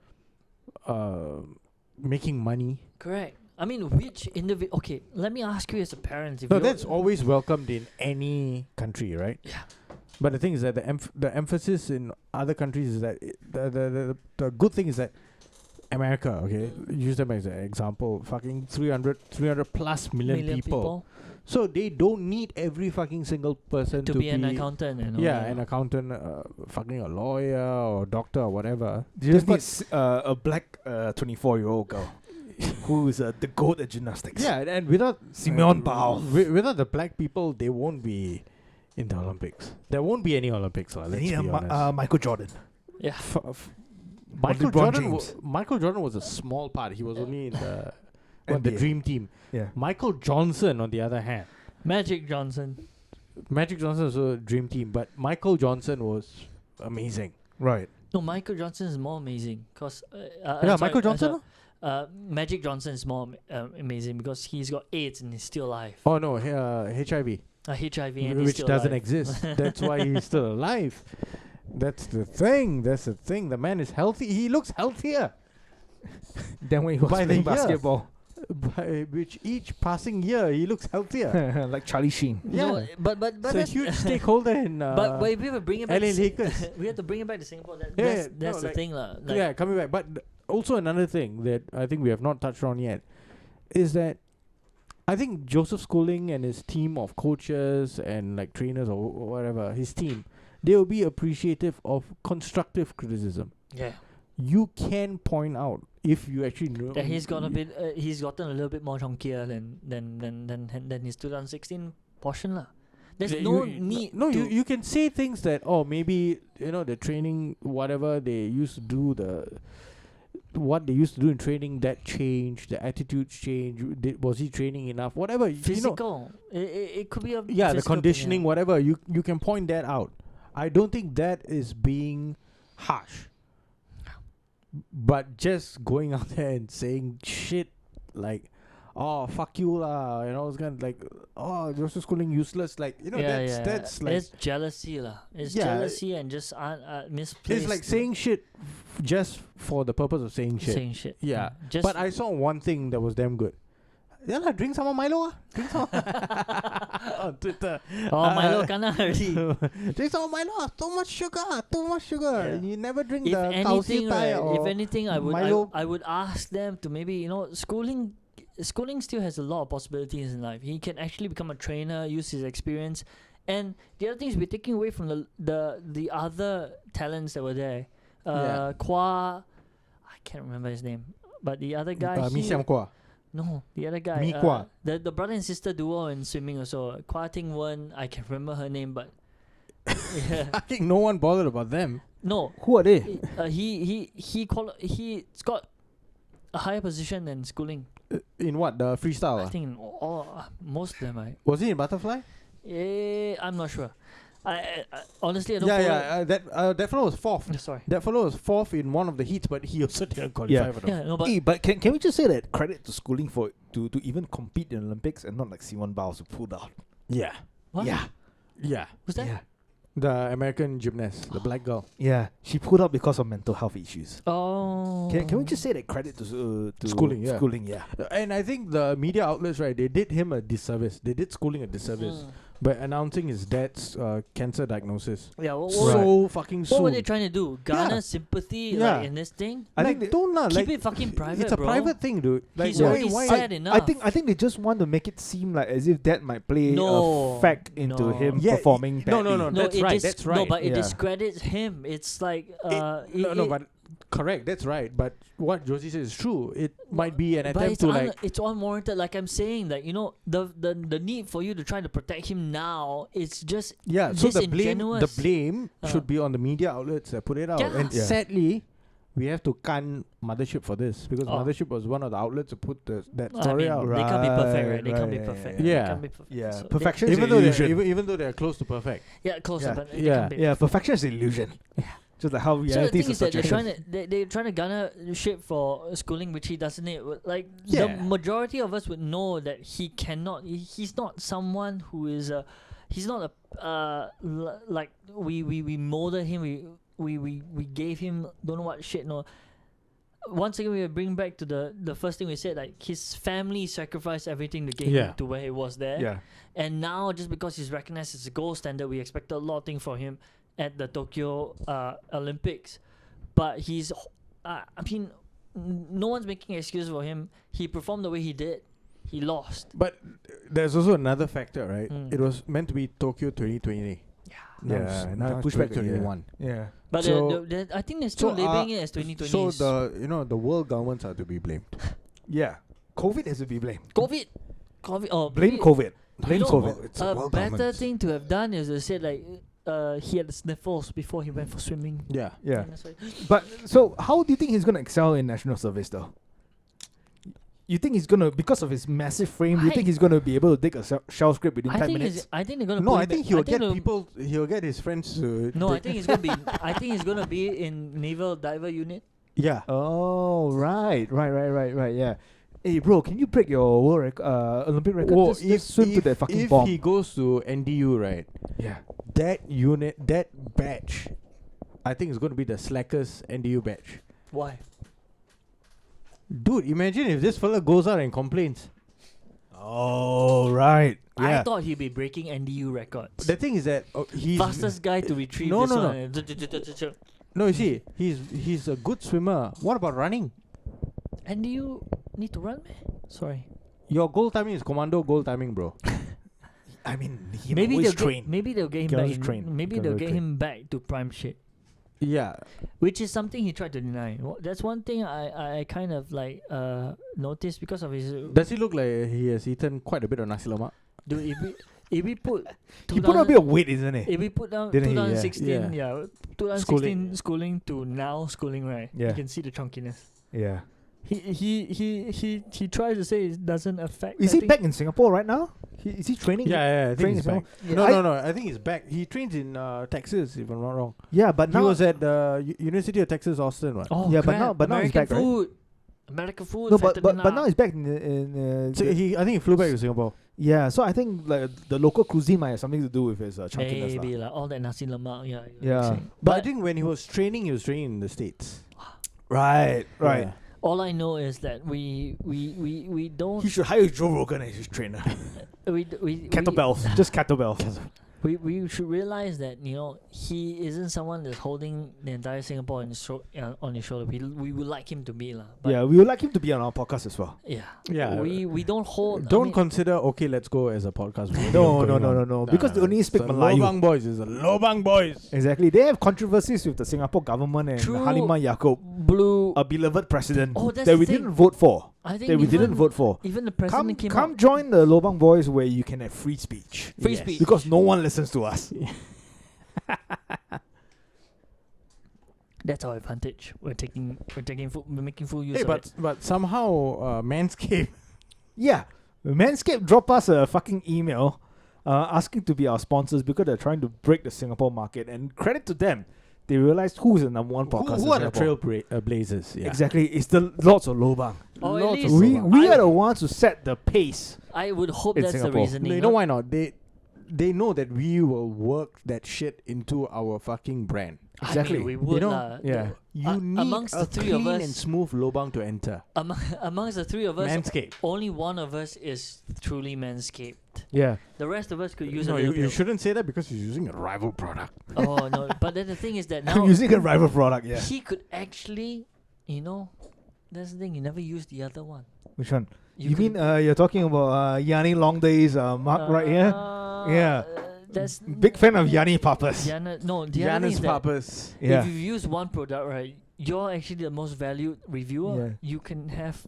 making money? correct. I mean, which individual? Okay, let me ask you as a parent. If No, you're- that's always welcomed in any country, right? Yeah. But the thing is that the emphasis in other countries is that the good thing is that America, okay, use them as an example, fucking 300 plus million people. So they don't need every fucking single person to be an accountant and all yeah, that. an accountant, fucking a lawyer or doctor or whatever. You just Just need a black 24-year-old girl who is the goat at gymnastics. Yeah, and without Simone Biles. without the black people, they won't be in the Olympics. There won't be any Olympics, let's be honest. Michael Jordan. Yeah. Michael LeBron Jordan. James. Michael Jordan was a small part. He was only in the NBA. dream team. Yeah. Michael Johnson, on the other hand, Magic Johnson. Magic Johnson was a dream team, but Michael Johnson was amazing. Right. No, Michael Johnson is more amazing because. Michael Johnson. Magic Johnson is more amazing because he's got AIDS and he's still alive. Oh no, HIV, HIV and he's which still doesn't alive. exist. That's why he's still alive. That's the thing. The man is healthy. He looks healthier. Then when he was By the playing year. basketball, By which each passing year he looks healthier. like Charlie Sheen. No, Yeah. but It's a that's- huge stakeholder in. but if we ever bring it back, LA to Lakers. we have to bring it back to Singapore. Yeah, That's no, the like- thing, lah. Like, Yeah, coming back. But also another thing that I think we have not touched on yet is that I think Joseph Schooling and his team of coaches and like trainers or whatever, his team, they will be appreciative of constructive criticism. yeah. You can point out if you actually know That he's got a bit. He's gotten a little bit more chunkier than his 2016 portion, lah. There's Yeah, no you- need. No, to, you can say things that maybe the training whatever they used to do what they used to do in training that changed, the attitudes changed. Was he training enough? Whatever physical. It could be a the physical conditioning, thing, yeah. whatever. You can point that out. I don't think that is being harsh. But just going out there and saying shit like, "Oh, fuck you lah," it's kind of like, "Oh, Joseph Schooling useless," like that's like it's jealousy lah. It's Yeah, jealousy and just misplaced. it's like saying shit just for the purpose of saying shit. Saying shit. Yeah. Just But I saw one thing that was damn good. Yeah lah, drink some more Milo ah. Drink some on Twitter. Milo kana already. Drink some more Milo ah. Too much sugar. Yeah. You never drink If the anything, Kausi Thai right, if or anything, I Milo. would ask them to maybe schooling still has a lot of possibilities in life. He can actually become a trainer, use his experience, and the other thing is we're taking away from the other talents that were there. Kwa, I can't remember his name, but the other guy. Mee Siam Kwa. No, the other guy. Mee Kwa. The brother and sister duo in swimming also. Kwa Ting Wen, I can't remember her name, but yeah. I think no one bothered about them. No, Who are they? he's got a higher position than Schooling. In what? The freestyle? I think in most of them, right? Was he in Butterfly? I'm not sure. I honestly I don't follow. That fellow was fourth. Sorry. That fellow was fourth in one of the heats, but he also didn't qualify for them. Yeah, no, but But can we just say that credit to Schooling for to even compete in Olympics and not like Simone Biles who pulled out? Yeah. what? Yeah. Was that? Yeah. The American gymnast, the black girl. Yeah, she pulled out because of mental health issues. Oh. Can we just say that credit to Schooling, yeah. Schooling, yeah. And I think the media outlets, right, they did him a disservice. They did Schooling a disservice by announcing his dad's cancer diagnosis. Yeah. What, So fucking soon. what were they trying to do? Garner Yeah. sympathy Yeah. like in this thing? I like, think don't lah, Keep like, it fucking private, It's a bro. private thing, dude. Like, He's why- already why- sad enough. I think they just want to make it seem like as if that might play No, a fact into no. him Yeah, performing badly. no, that's it right, that's No, right. but it Yeah. discredits him. It's like but correct, that's right. But what Josie says is true. It might be an but attempt it's to like. it's unwarranted. Like I'm saying, that the need for you to try to protect him now, it's just Yeah, so the blame disingenuous. should be on the media outlets that put it out. Yeah. And Yeah. sadly, we have to can Mothership for this because Oh. Mothership was one of the outlets to put that I story mean, out. they can't be perfect, right? They Right, can't be right, perfect. yeah, They yeah. can't be perfect. Yeah, So perfection they- is Even an though illusion. even though they're close to perfect. Yeah, close, Yeah. but they Yeah. can't be. Yeah, perfection is an illusion. Just like how So the reality thing is is that they're subjective. trying to they're trying to garner shit for Schooling, which he doesn't need. Like Yeah. the majority of us would know that he cannot. He's not someone who is a. He's not a like we molded him. We gave him don't know what shit. No. Once again, we bring back to the first thing we said. Like his family sacrificed everything to get Yeah. him to where he was there. Yeah. And now, just because he's recognized as a gold standard, we expected a lot of things from him at the Tokyo Olympics. But he's, no one's making excuses for him. He performed the way he did. He lost. But there's also another factor, right? Mm. It was meant to be Tokyo 2020. Yeah. Now it's pushed back to 2021. Yeah. But So- I think they're still so, labeling it as 2020. So the world governments are to be blamed. Yeah. COVID has to be blamed. COVID. Oh, Blame maybe- COVID. Plain You know, COVID. It's a well better governed. thing to have done is to say like he had the sniffles before he went for swimming. Yeah. Yeah. And that's why- But so how do you think he's gonna excel in national service though? You think he's gonna, because of his massive frame, do you think he's gonna be able to take a shell script within 10 minutes? I think they're gonna. No, put I him think back- he'll I think get they'll- people. He'll get his friends to. No, I take- think he's gonna be. I think he's gonna be in naval diver unit. Yeah. Oh, right, yeah. Hey, bro, can you break your Olympic record? Well, Just swim to that fucking if bomb. he goes to NDU, right, Yeah. that unit, that batch, I think it's going to be the slackest NDU batch. Why? Dude, imagine if this fella goes out and complains. Oh, right. I Yeah. thought he'd be breaking NDU records. The thing is that he's Fastest guy to retrieve No, this no, one. no. You see, he's a good swimmer. What about running? NDU need to run, man. Sorry. Your goal timing is commando goal timing, bro. I mean, he Maybe always they'll train. maybe they'll get him Can back. always train. Maybe Can they'll always get train. him back to prime shit, Yeah. which is something he tried to deny. That's one thing I kind of like noticed because of his. Does he look like he has eaten quite a bit of nasi lemak? Dude, if we put He put on a bit of weight, isn't it? if we put down Didn't he? Yeah. 2016, Yeah. 2016 schooling to now schooling, right? Yeah. You can see the chunkiness. Yeah. He tries to say it doesn't affect. Is I he think- back in Singapore right now? Is he training? Yeah, I think Training he's in back. Singapore? Yeah. No, I think he's back. He trains in Texas, if I'm not wrong. Yeah, but He now was at the University of Texas, Austin, right? Oh, Yeah, but crap. now he's American back, right? food. American food. no, but fattening now up. he's back in So I think he flew back to Singapore. yeah. So I think like the local cuisine might have something to do with his chunkiness. Maybe like all that nasi lemak. Yeah. Yeah. But I think when he was training in the States. Right, right. Yeah. all I know is that we don't He should hire Joe Rogan as his trainer. we Kettlebells, just kettlebells. we should realize that he isn't someone that's holding the entire Singapore on his shoulder. We would like him to be lah. But Yeah, we would like him to be on our podcast as well. Yeah. We don't hold. Don't consider okay, let's go as a podcast. No. Because they only speak Melayu. Lobang boys is a Lobang boys. Exactly. They have controversies with the Singapore government and True. Halimah Yacob, blue. a beloved president Oh, that's that the we thing. didn't vote for. I think That we even- didn't vote for. Even the president came Come out. join the Lobang Boys where you can have free speech. Free Yes. speech. Because no one listens to us. That's our advantage. We're making full use Hey, of it. but somehow Manscaped. Yeah. Manscaped dropped us a fucking email asking to be our sponsors because they're trying to break the Singapore market. And credit to them. They realized who's the number one podcast Who in are the Singapore. blazers? Yeah. Exactly. It's the Lords of Lobang. Or at Lots of least Lobang. We I- are the ones who set the pace. I would hope in that's Singapore. the reasoning. You know why not? They know that we will work that shit into our fucking brand. Exactly. I mean, we would know, lah. Yeah. You need amongst a the three of clean us- and smooth lobang to enter. Amongst the three of us, Manscaped. only one of us is truly manscaped. Yeah. The rest of us could use a No, little you bit. shouldn't say that because you're using a rival product. Oh no! But then the thing is that I'm now using a rival product, yeah. he could actually, that's the thing. You never use the other one. Which one? You could- mean you're talking about Yanni Long Days mark right here? Yeah. That's Big fan of Yanni Papas. Yana. No, the other thing Giannis is that Papas. Yeah. if you use one product, right, you're actually the most valued reviewer. Yeah. You can have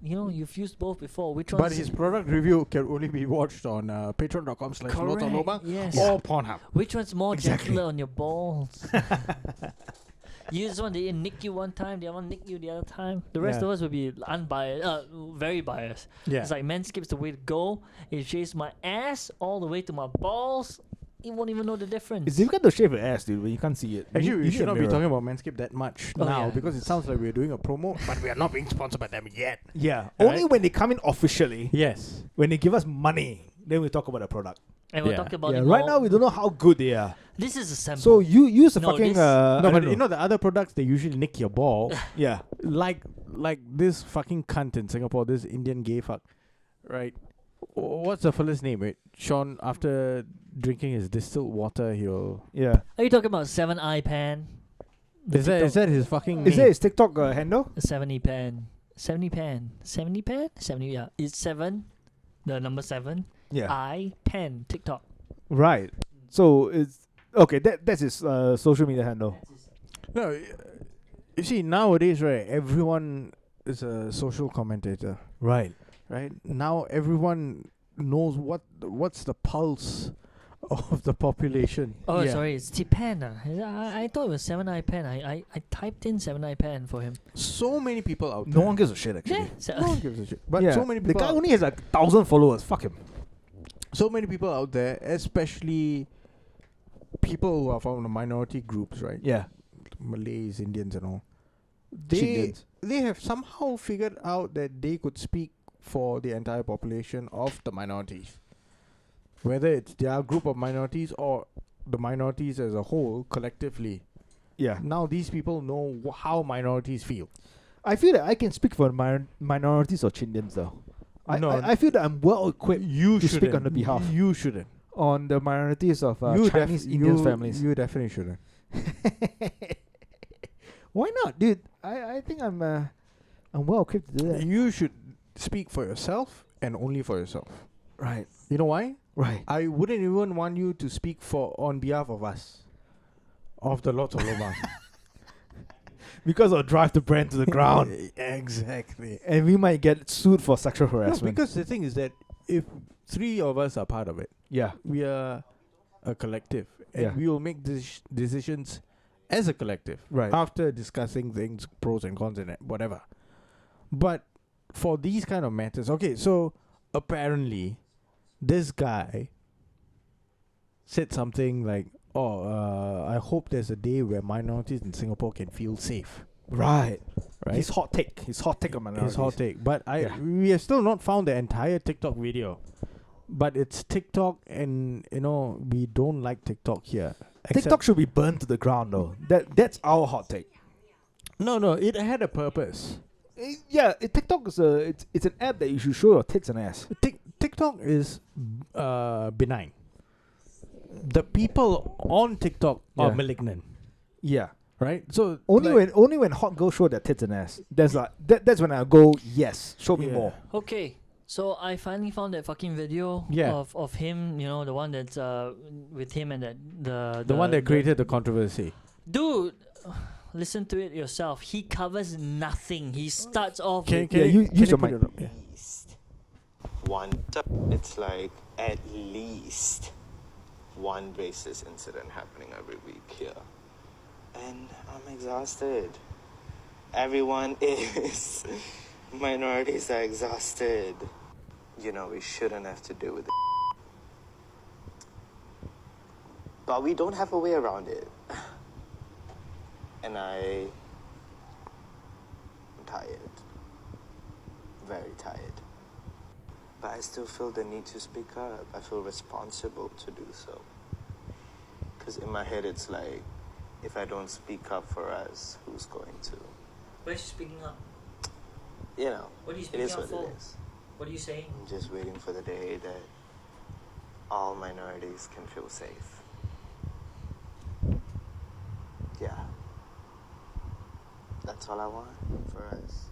you've used both before. Which one? But his product review can only be watched on patreon.com/lobang Yes. or Pornhub. Which one's more Exactly. gentler on your balls? You just one they nick you one time, the other one nick you the other time. The rest Yeah. of us will be unbiased, very biased. Yeah. It's like Manscaped's the way to go. It shaves my ass all the way to my balls. You won't even know the difference. It's difficult to shave your ass, dude, when you can't see it. Actually, You we need should a not be mirror. talking about Manscaped that much Oh, now yeah. because it sounds like we're doing a promo, but we are not being sponsored by them yet. Yeah. Alright. Only when they come in officially, Yes. when they give us money, then we talk about the product. And we'll Yeah. talk about Yeah. it Right more. now, we don't know how good they are. This is a sample. So you use the No, fucking. this- No, I but don't you know the other products they usually nick your ball, Yeah. like this fucking cunt in Singapore, this Indian gay fuck, right? What's the fella's name? Right, Sean. After drinking his distilled water, he'll. Yeah. Are you talking about 7i pan? Is that his fucking? Is name? that his TikTok handle? 70 pan? 70 pan? 70 pan? 70. Yeah. It's 7. The number 7. Yeah. I pen TikTok. Right. So it's okay. That's his social media handle. No, you see nowadays, right? Everyone is a social commentator, Right. right? Now everyone knows what what's the pulse of the population? Oh, Yeah. sorry, it's Tipan. I thought it was 7i Pen. I typed in 7i Pen for him. So many people out there. No one gives a shit actually. Yeah. So, No one gives a shit. But Yeah, so many the people. guy out- only has like 1,000 followers. Fuck him. so many people out there, especially people who are from the minority groups, right? Yeah. Malays, Indians, and all. They Indians. they have somehow figured out that they could speak for the entire population of the minorities, whether it's their group of minorities or the minorities as a whole collectively. Yeah. Now these people know how minorities feel. I feel that I can speak for minorities or Chindians though. No. I feel that I'm well equipped You to speak shouldn't. on the behalf. You shouldn't. on the minorities of You Chinese def- Indian you- families. You definitely shouldn't. Why not, dude? I think I'm well equipped to do that. You should speak for yourself and only for yourself. Right. You know why? Right. I wouldn't even want you to speak for on behalf of us, of the Lords of Loma. Because I'll drive the brand to the ground. Exactly. And we might get sued for sexual No, harassment. because the thing is that if 3 of us are part of it, Yeah. we are a collective, and Yeah. we will make decisions as a collective Right. after discussing things, pros and cons and whatever. But for these kind of matters, okay, so apparently this guy said something like, I hope there's a day where minorities in Singapore can feel safe. Right. Right? His hot take. His hot take on minorities. His hot take. But Yeah. we have still not found the entire TikTok video. But it's TikTok, and we don't like TikTok here. TikTok should be burned to the ground though. That's our hot take. No, it had a purpose. TikTok is it's an app that you should show your tits and ass. TikTok is benign. The people on TikTok are Yeah. malignant, Yeah. right? So Only when hot girls show their tits and ass. That's when I go, yes, show me Yeah. more. okay, so I finally found that fucking video Yeah. of him, the one that's with him and the one that created the controversy. dude. Listen to it yourself. He covers nothing. He starts off Can with you use your put mic? it up? Yeah. least it's like at least one racist incident happening every week here, and I'm exhausted. Everyone is. Minorities are exhausted. We shouldn't have to deal with it, but we don't have a way around it. And I'm tired. Very tired. But I still feel the need to speak up. I feel responsible to do so. Because in my head it's like, if I don't speak up for us, who's going to? Where's she speaking up? It What are you is speaking up what for? it is. What are you saying? I'm just waiting for the day that all minorities can feel safe. Yeah. That's all I want for us.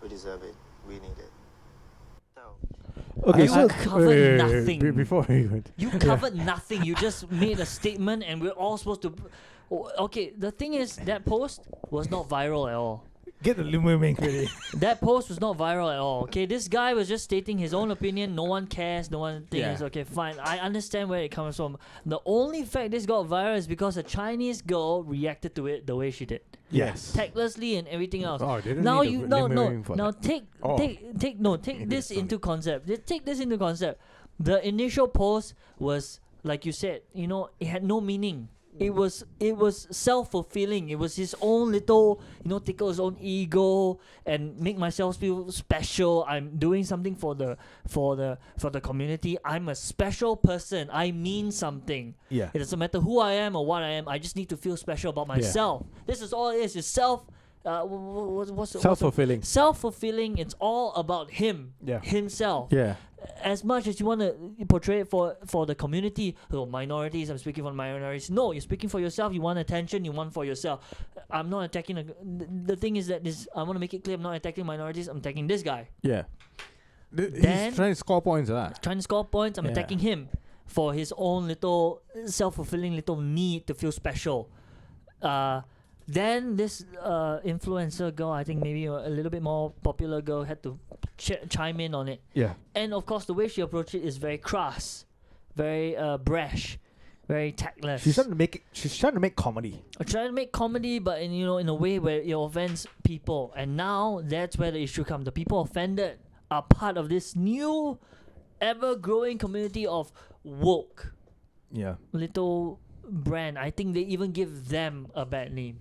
We deserve it. We need it. So, Okay, You so covered nothing. Before we went. You covered nothing. You just made a statement, and we're all supposed to. Okay, the thing is, that post was not viral at all. get the limo man ready. That post was not viral at all. Okay, this guy was just stating his own opinion. No one cares. No one thinks. Yeah. Okay, fine. I understand where it comes from. The only fact this got viral is because a Chinese girl reacted to it the way she did, Yes. tactlessly and everything else. Oh, they didn't Now need you a no limbering for now that. take Oh. take this into concept. Take this into concept. The initial post was like you said, it had no meaning. It was self-fulfilling. It was his own little, tickle his own ego and make myself feel special. I'm doing something for the community. I'm a special person. I mean something. Yeah. It doesn't matter who I am or what I am. I just need to feel special about myself. This is all it is. It's self. What's the Self-fulfilling. self-fulfilling. It's all about him. Yeah. Himself. Yeah. As much as you want to portray it for the community, minorities, I'm speaking for minorities. No, you're speaking for yourself. You want attention. You want for yourself. I'm not attacking. The thing is that I want to make it clear. I'm not attacking minorities. I'm attacking this guy. Yeah. Then- He's trying to score points, Trying to score points. I'm Yeah. attacking him for his own little self-fulfilling little need to feel special. Then this influencer girl, I think maybe a little bit more popular girl, had to chime in on it. Yeah. And of course, the way she approached it is very crass. very brash, very tactless. She's trying to make comedy. Trying to make comedy, but in a way where it offends people. And now that's where the issue comes. The people offended are part of this new, ever-growing community of woke Yeah. little brand. I think they even give them a bad name,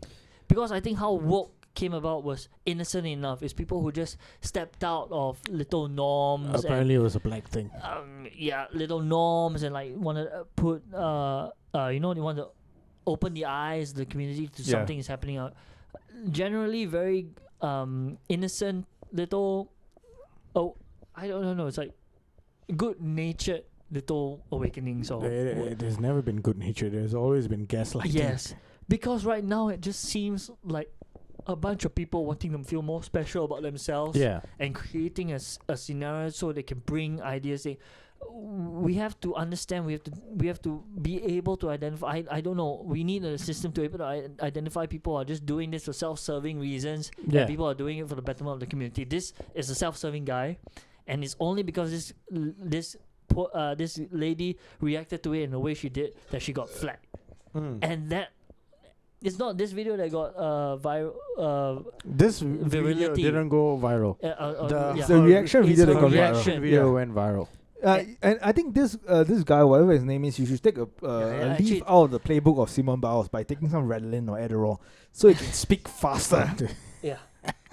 because I think how woke came about was innocent enough. It's people who just stepped out of little norms. Apparently, it was a black thing. Little norms, and like want to put they want to open the eyes of the community to Yeah. something is happening out. Generally very innocent little I don't know, it's like good natured little awakenings or It has never been good natured. There's always been gaslighting. yes, because right now it just seems like a bunch of people wanting them to feel more special about themselves. Yeah. And creating a scenario so they can bring ideas. We have to understand. We have to be able to identify. I don't know. We need a system to be able to identify people who are just doing this for self-serving reasons. Yeah. And people are doing it for the betterment of the community. This is a self-serving guy, and it's only because this lady reacted to it in the way she did that she got flagged. And that. It's not this video that got viral. This video Virility. didn't go viral. The reaction video that her got viral. reaction. Video went viral. And I think this guy, whatever his name is, you should take a actually- leaf out of the playbook of Simone Biles by taking some Ritalin or Adderall so he can speak faster. Yeah.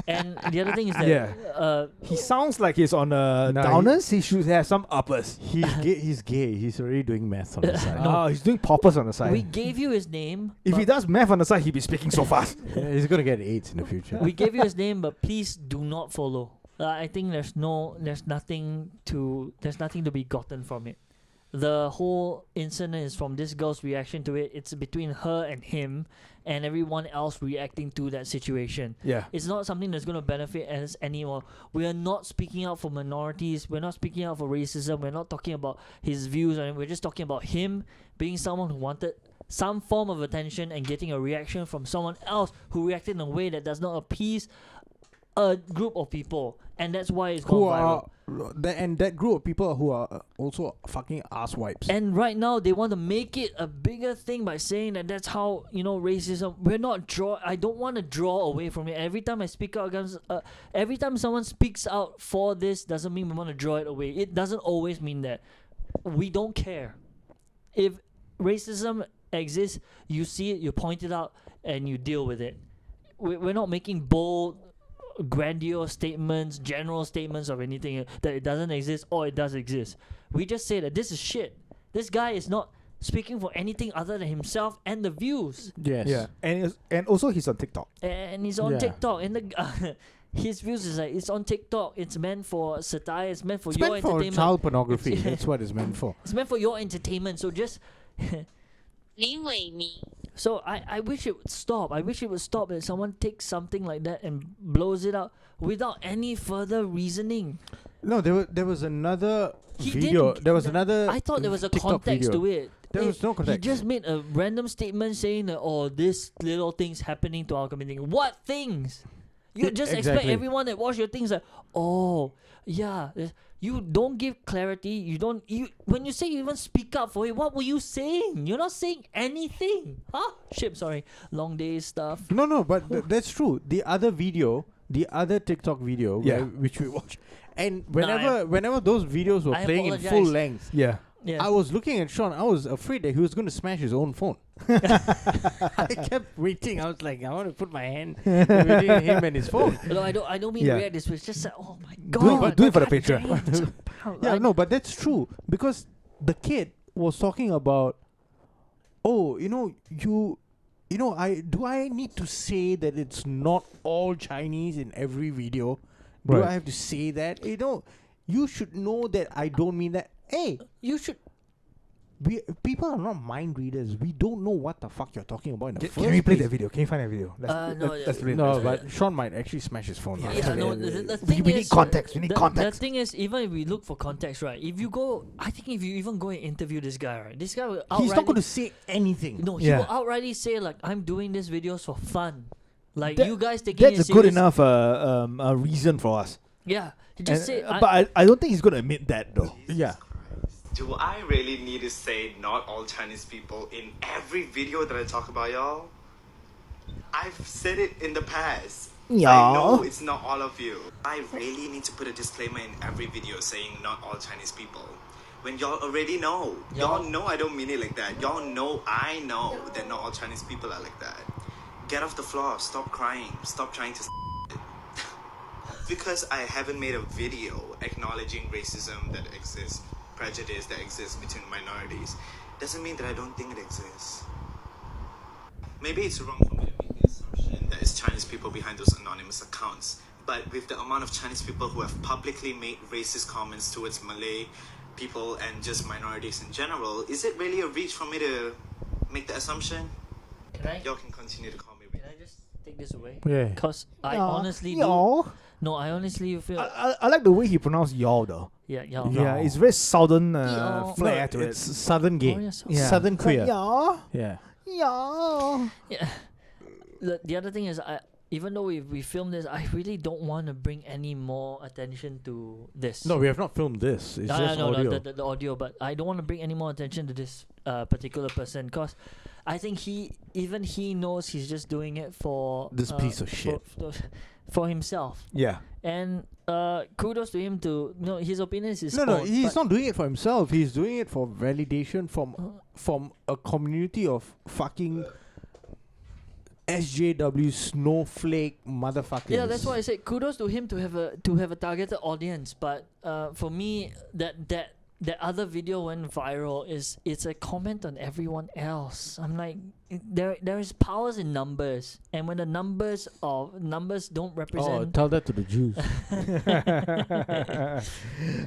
And the other thing is that Yeah. He sounds like he's on downers. He should have some uppers. He's gay. He's gay. He's already doing math on the side. Oh, he's doing poppers on the side. we gave you his name. If he but does math on the side, he'd be speaking so fast. Yeah, he's gonna get AIDS in the future. we gave you his name, but please do not follow. I think there's nothing to be gotten from it. The whole incident is from this girl's reaction to it. It's between her and him, and everyone else reacting to that situation. Yeah. It's not something that's going to benefit us anymore. We are not speaking out for minorities. We're not speaking out for racism. We're not talking about his views. And we're just talking about him being someone who wanted some form of attention and getting a reaction from someone else who reacted in a way that does not appease a group of people. And that's why it's gone viral. And that group of people who are also fucking asswipes. And right now they want to make it a bigger thing by saying that that's how racism. I don't want to draw away from it. Every time I speak out against, every time someone speaks out for this, doesn't mean we want to draw it away. It doesn't always mean that. We don't care. If racism exists, you see it, you point it out, and you deal with it. We're not making bold, grandiose statements, general statements of anything that it doesn't exist or it does exist. We just say that this is shit. This guy is not speaking for anything other than himself and the views. Yes. Yeah. And also he's on TikTok. And he's on Yeah. TikTok, and the his views is like it's on TikTok. It's meant for satire. It's meant for It's your meant for entertainment. child pornography. It's- That's what it's meant for. It's meant for your entertainment. So just. So I wish it would stop. I wish it would stop that someone takes something like that and blows it up without any further reasoning. No, there was another He video. didn't- There was another. I thought there was a TikTok context video. to it. There was no He context. just made a random statement saying that, this little thing's happening to our community. What things? You just expect Exactly. everyone that watch your things like, yeah. You don't give clarity. When you say you even speak up for it, what were you saying? You're not saying anything. Sorry. Long days stuff. No, but that's true. The other TikTok video, Yeah. which we watched, and No, whenever those videos were I playing in apologize. full length, Yeah. Yeah. I was looking at Sean. I was afraid that he was going to smash his own phone. I kept waiting. I was like, I want to put my hand between him and his phone. No, I don't mean Yeah. react this way. It's just like, oh my Do god. it for the God picture. damn, it's a pound. Yeah, no, but that's true because the kid was talking about, I need to say that it's not all Chinese in every video. Do Right. I have to say that? You should know that I don't mean that. Hey, You should. people are not mind readers. We don't know what the fuck you're talking about in the first Can we play place. that video? Can you find that video? No, Let's play No, that. but Sean might actually smash his phone. Yeah, Yeah, no. The thing we is, need context. We need the context. thing is, even if we look for context, right? If you even go and interview this guy, right? This guy will He's not outrightly- going to say anything. No, he Yeah. will outrightly say like, "I'm doing these videos for fun." Like That- you guys taking it That's a good serious. enough reason for us. Yeah, he just And, say. but I don't think he's going to admit that though. Yeah. Do I really need to say not all Chinese people in every video that I talk about, y'all? I've said it in the past. I know it's not all of you. I really need to put a disclaimer in every video saying not all Chinese people. When y'all already know. Y'all know I don't mean it like that. Y'all know I know that not all Chinese people are like that. Get off the floor. Stop crying. Stop trying to because I haven't made a video acknowledging racism that exists, prejudice that exists between minorities, doesn't mean that I don't think it exists. Maybe it's wrong for me to make the assumption that it's Chinese people behind those anonymous accounts, but with the amount of Chinese people who have publicly made racist comments towards Malay people and just minorities in general, is it really a reach for me to make the assumption? Y'all can continue to call me. Can I just take this away? Yeah. Because I honestly do. Y'all. No, I honestly feel. I like the way he pronounced y'all though. Yeah, y'all. Yeah, it's very southern Y'all. flair to It's it. southern gay. Oh, yeah, so- Yeah. Southern It's like, queer. y'all. Yeah. Y'all. Yeah. The other thing is, even though we filmed this, I really don't want to bring any more attention to this. No, we have not filmed this. It's just no, audio. the audio, but I don't want to bring any more attention to this particular person because I think he knows he's just doing it for This piece of shit. for himself. Yeah. And kudos to him to his opinion is his No, own, he's but not doing it for himself. He's doing it for validation from a community of fucking SJW snowflake motherfuckers. Yeah, that's why I said kudos to him to have a targeted audience. But for me, that other video went viral. It's a comment on everyone else. I'm like, there is powers in numbers, and when the numbers don't Oh, represent. tell that to the Jews.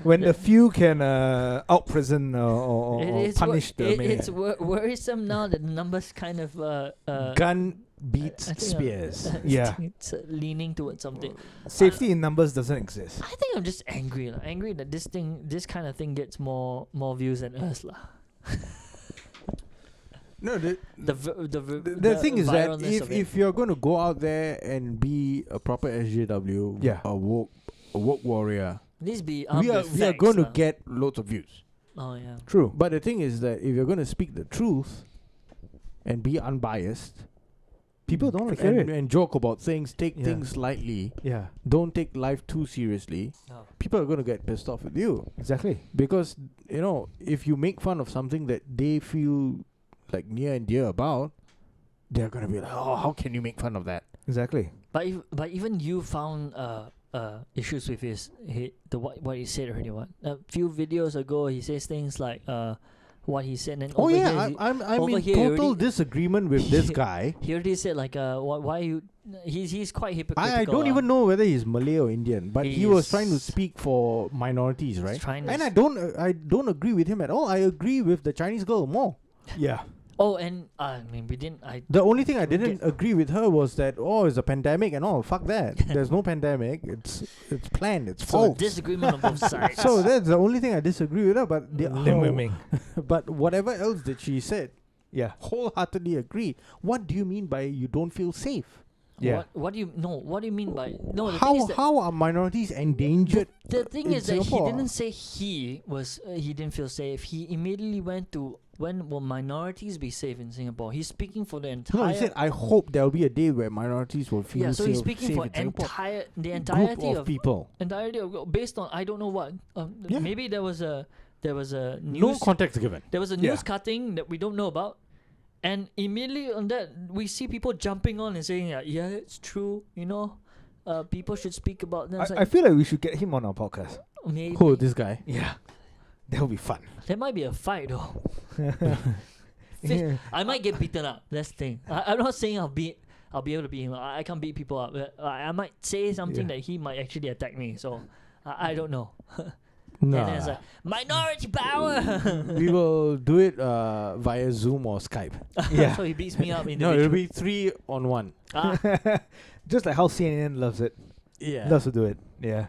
When the few can out prison or punish the man. It's worrisome now that the numbers kind of Gun beats I think, spears. Yeah. it's leaning towards something. Safety in numbers doesn't exist. I think I'm just angry that this kind of thing gets more views than us lah. No, the The thing is that viralness of it. if you're going to go out there and be a proper SJW, Yeah. a woke warrior, This be we are going to get loads of views. Oh yeah. True. But the thing is that if you're going to speak the truth and be unbiased, People don't want to hear it. and joke about things, take Yeah. things lightly, Yeah. don't take life too seriously, Oh. people are going to get pissed off with you. Exactly. Because, if you make fun of something that they feel like near and dear about, they're going to be like, oh, how can you make fun of that? Exactly. But even you found issues with what he said already. What a few videos ago he says things like what he said. And Oh, over yeah, here, I'm over in here total already- disagreement with this guy. he already said like why you he's quite hypocritical. I don't even know whether he's Malay or Indian, but he was trying to He's- speak for minorities, right? trying to And s- I don't agree with him at all. I agree with the Chinese girl more. Yeah. Oh, and I mean we didn't. The only thing I Okay. didn't agree with her was that it's a pandemic and all. Fuck that. There's no pandemic. It's planned. It's So false. disagreement on both sides. So that's the only thing I disagree with her. But Lim-wei-ming. but whatever else that she said, Yeah. wholeheartedly agree. What do you mean by you don't feel safe? Yeah. What do you What do you mean by no? The thing How is that are minorities endangered? the thing in is that Singapore? he didn't say he didn't feel safe. He immediately went to when will minorities be safe in Singapore? He's speaking for the entire. No, he said, I hope there will be a day where minorities will feel yeah, so safe, he's speaking safe for in Singapore. the Group entirety of of people. based on I don't know what. Yeah. Maybe there was a No news context given. there was a Yeah. news cutting that we don't know about, and immediately on that we see people jumping on and saying yeah it's true, people should speak about them. It's I like, feel like we should get him on our podcast. maybe Who, this guy? Yeah. That would be fun. there might be a fight though. Yeah. I might get beaten up. That's the thing. I'm not saying I'll be able to beat him. I can't beat people up. But I might say something Yeah. that he might actually attack me. So I don't know. No. And then it's like minority power. We will do it via Zoom or Skype. Yeah. So he beats me up No, individually. it'll be 3 on 1. Just like how CNN loves it. Yeah. Loves to do it. Yeah.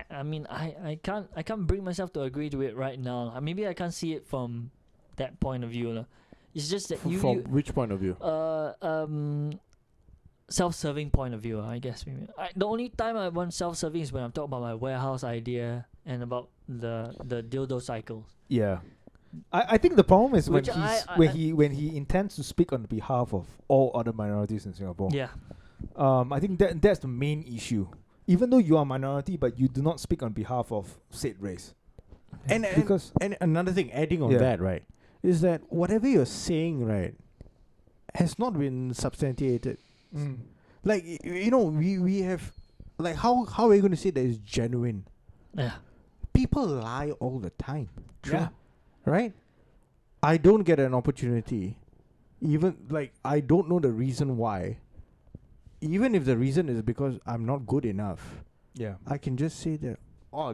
I mean I can't bring myself to agree to it right now. Maybe I can't see it from that point of view. lah. It's just that From you which point of view? self-serving point of view, I guess. Maybe. The only time I want self-serving is when I'm talking about my warehouse idea and about the dildo cycles. Yeah. I think the problem is when Which when he intends to speak on behalf of all other minorities in Singapore. Yeah. I think that's the main issue. Even though you are a minority, but you do not speak on behalf of said race. And another thing, adding on Yeah. that, right, is that whatever you're saying, right, has not been substantiated. Like we have, like how are you going to say that it's genuine? Yeah. People lie all the time. Yeah. Right? I don't get an opportunity. Even like I don't know the reason why. Even if the reason is because I'm not good enough, Yeah. I can just say that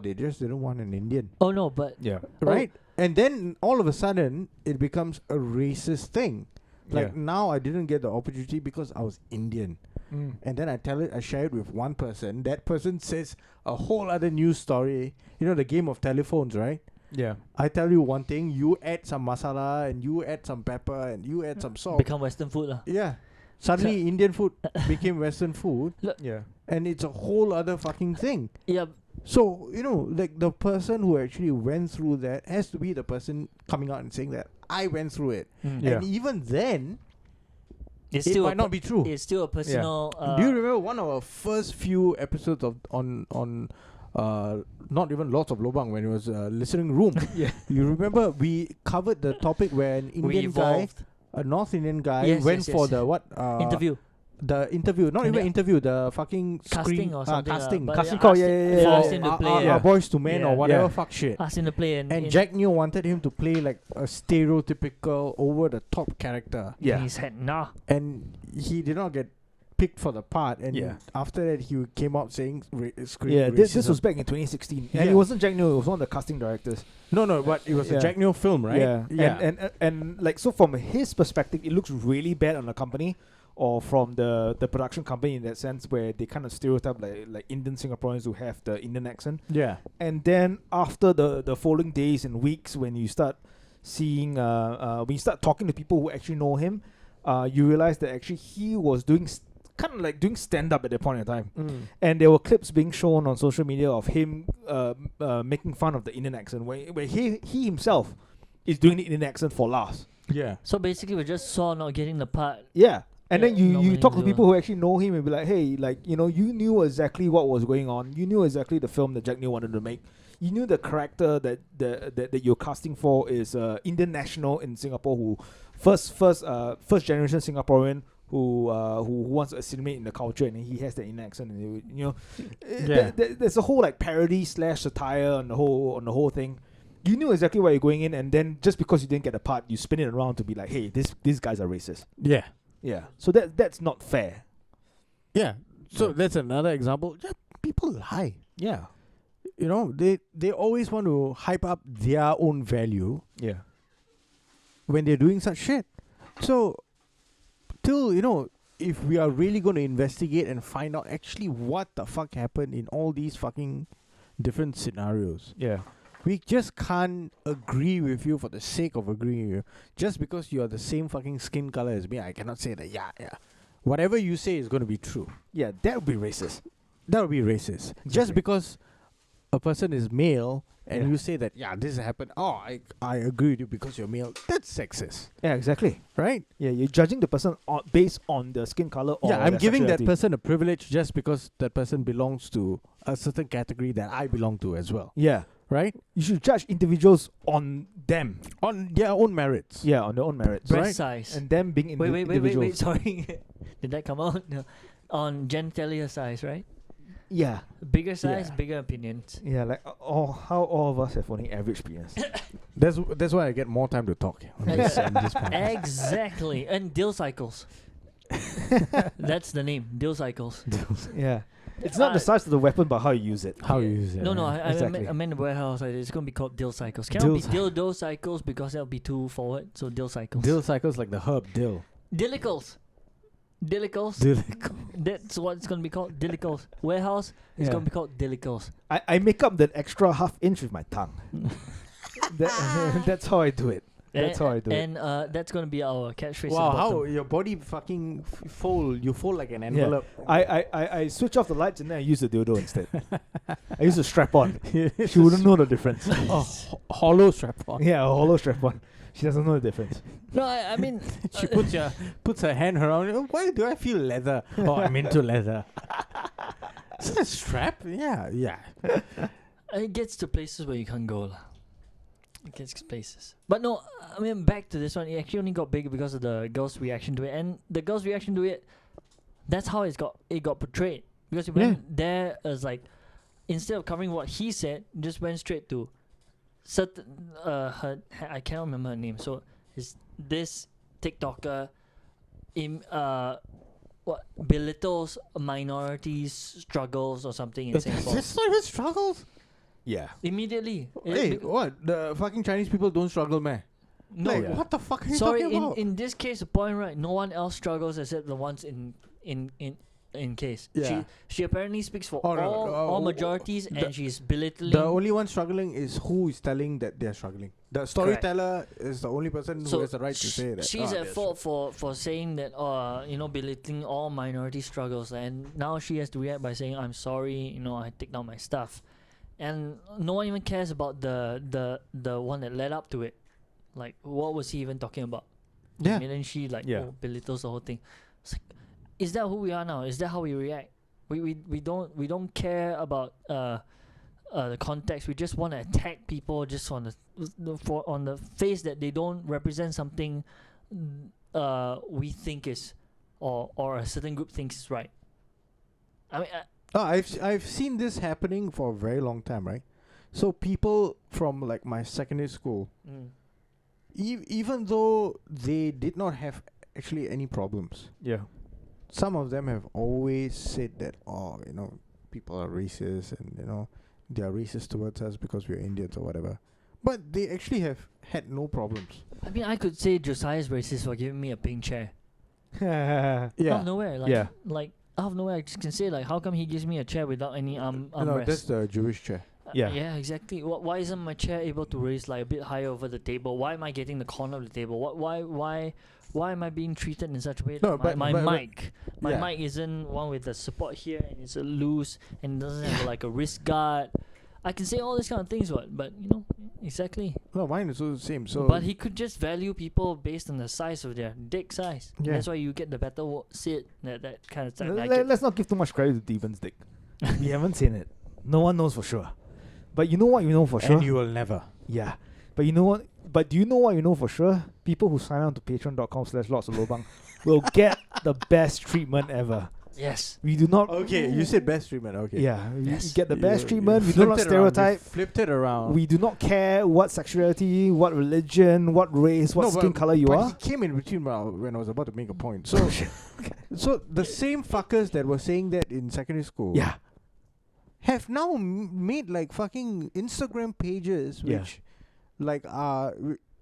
they just didn't want an Indian. Oh no, but Yeah. Right? And then all of a sudden it becomes a racist thing. Like now I didn't get the opportunity because I was Indian. And then I share it with one person. That person says a whole other news story. You know the game of telephones, right? Yeah. I tell you one thing, you add some masala and you add some pepper and you add some salt. become Western food lah. Yeah. Suddenly Indian food became Western food Yeah. and it's a whole other fucking thing. Yeah. So, like the person who actually went through that has to be the person coming out and saying that I went through it. Yeah. And even then, It's it still might not be true. It's still a personal. Do you remember one of our first few episodes of on not even Lots of Lobang when it was listening room? Yeah. You remember we covered the topic where an we Indian guy, evolved a North Indian guy, Yes, went yes, for yes. the what? interview. The interview, not And even the interview, the fucking Casting screen, or something. casting. But Casting they call, asked yeah, him- yeah, they yeah. asked him to play. Yeah. Boys to Men Yeah. or whatever Yeah. fuck shit. Asked him to play, and And Jack Neo wanted him to play like a stereotypical, over the top character, Yeah. he said nah. and he did not get picked for the part. And Yeah. after that, he came out saying, Yeah, this was back in 2016, and Yeah. it wasn't Jack Neo; it was one of the casting directors. no, but it was Yeah. a Jack Neo film, right? Yeah, and like so from his perspective, it looks really bad on the company, or from the production company in that sense, where they kind of stereotype like Indian Singaporeans who have the Indian accent. Yeah. And then after the following days and weeks, when you start seeing, when you start talking to people who actually know him, you realize that actually he was doing kind of like doing stand up at that point in time. And there were clips being shown on social media of him making fun of the Indian accent, where he himself is doing the Indian accent for laughs. Yeah. So basically, we just saw not getting the part. Yeah. And then Yeah, you normally talk to do. people who actually know him and be like, hey, like, you knew exactly what was going on. You knew exactly the film that Jack Neo wanted to make. You knew the character that you're casting for is Indian national in Singapore, who first generation Singaporean who wants to assimilate in the culture, and he has the Indian accent, and there's a whole like parody / satire on the whole thing. You knew exactly where you're going in, and then just because you didn't get the part, you spin it around to be like, hey, these guys are racist. Yeah. Yeah. So that's not fair. Yeah. So Yeah. that's another example. Yeah, people lie. Yeah. They always want to hype up their own value Yeah. when they're doing such shit. So, till, if we are really going to investigate and find out actually what the fuck happened in all these fucking different scenarios, Yeah. we just can't agree with you for the sake of agreeing with you. Just because you are the same fucking skin color as me, I cannot say that, yeah. Whatever you say is going to be true. Yeah, that would be racist. That would be racist. Exactly. Just because a person is male and Yeah. you say that, this happened, I agree with you because you're male, that's sexist, Yeah, exactly. right? Yeah, you're judging the person based on the skin color or I'm their giving that sexuality. person a privilege just because that person belongs to a certain category that I belong to as well, Yeah. right? You should judge individuals on them. On their own merits. Yeah, on their own merits. Breast Right. size. And them being individuals. Wait. Sorry, did that come out? No. On genitalia size, right? Yeah. Bigger size, Yeah. bigger opinions. Yeah, like how all of us have only average penis. That's why I get more time to talk on this podcast. Exactly. And dill cycles. That's the name. Dill cycles. Yeah. It's not the size of the weapon, but how you use it. How you use it. No, right? Exactly. I meant the warehouse. It's gonna be called dill cycles. Cannot be Dill dildo cycles because that'll be too forward. So dill cycles. Dill cycles like the herb dill. Dillicles. That's what it's gonna be called. Dillicles. Warehouse. It's Yeah. gonna be called dillicles. I make up that extra half inch with my tongue. That's how I do it. That's how I do it. And that's gonna be our catchphrase. Wow, at the how bottom. your body fucking fold? You fold like an envelope. I switch off the lights and then I use the dildo instead. I use a strap on. She wouldn't know the difference. Hollow strap on. Yeah, a hollow strap on. She doesn't know the difference. No, I mean, She puts her hand around. "Oh, why do I feel leather? Oh, I'm into leather. Is that a strap? Yeah. it gets to places where you can't go lah. It gets to places. But no, I mean, back to this one. It actually only got big because of the girls' reaction to it, and the girls' reaction to it. That's how it got portrayed, because it went there as like, instead of covering what he said, just went straight to certain I can't remember her name. So is this TikToker what belittles minorities' struggles or something in Singapore? That's not even struggles. Yeah. Immediately. Hey, what? The fucking Chinese people don't struggle, man. No. Like, Yeah. what the fuck are you Sorry, talking about? in this case, the point, right? No one else struggles except the ones in case. Yeah. She apparently speaks for Oh, no, all majorities, the- and she's belittling. The only one struggling is who is telling that they're struggling. The storyteller is the only person who has the right to say that. She's at they're fault for saying that belittling all minority struggles, and now she has to react by saying, I'm sorry, I take down my stuff. And no one even cares about the one that led up to it. Like, what was he even talking about? Yeah. And then she Yeah. belittles the whole thing. It's like, is that who we are now? Is that how we react? We don't care about the context. We just want to attack people just on the face that they don't represent something we think is or a certain group thinks is right. I mean, I've seen this happening for a very long time, right? So people from like my secondary school, even though they did not have actually any problems, Yeah. some of them have always said that, people are racist and, they are racist towards us because we're Indians or whatever. But they actually have had no problems. I mean, I could say Josiah's racist for giving me a pink chair. yeah. Out of nowhere, Yeah. like out of nowhere, I just can say like, how come he gives me a chair without any armrest? That's the Jewish chair. Yeah. Yeah, exactly. Why isn't my chair able to raise like a bit higher over the table? Why am I getting the corner of the table? Why am I being treated in such a way? No, Like my but- mic, my yeah. mic isn't one with the support here, and it's loose, and it doesn't have like a wrist guard. I can say all these kind of things, but exactly. No, mine is also the same. So, But he could just value people based on the size of their dick size. Yeah. That's why you get the better sit, that kind of stuff. Like Let's not give too much credit to Devon's dick. We haven't seen it. No one knows for sure. But you know what you know for sure? and you will never. Yeah. But you know what? But do you know what you know for sure? People who sign on to patreon.com/lotsoflobang will get the best treatment ever. yes. We do not. Okay, you said best treatment. Okay. Yeah. We Yes. get the best You treatment. We do flipped not it around. You stereotype. flipped it around. We do not care what sexuality, what religion, what race, what skin color you but are. he came in between when I was about to make a point. So, so the same fuckers that were saying that in secondary school, Yeah. have now made like fucking Instagram pages Yeah. which like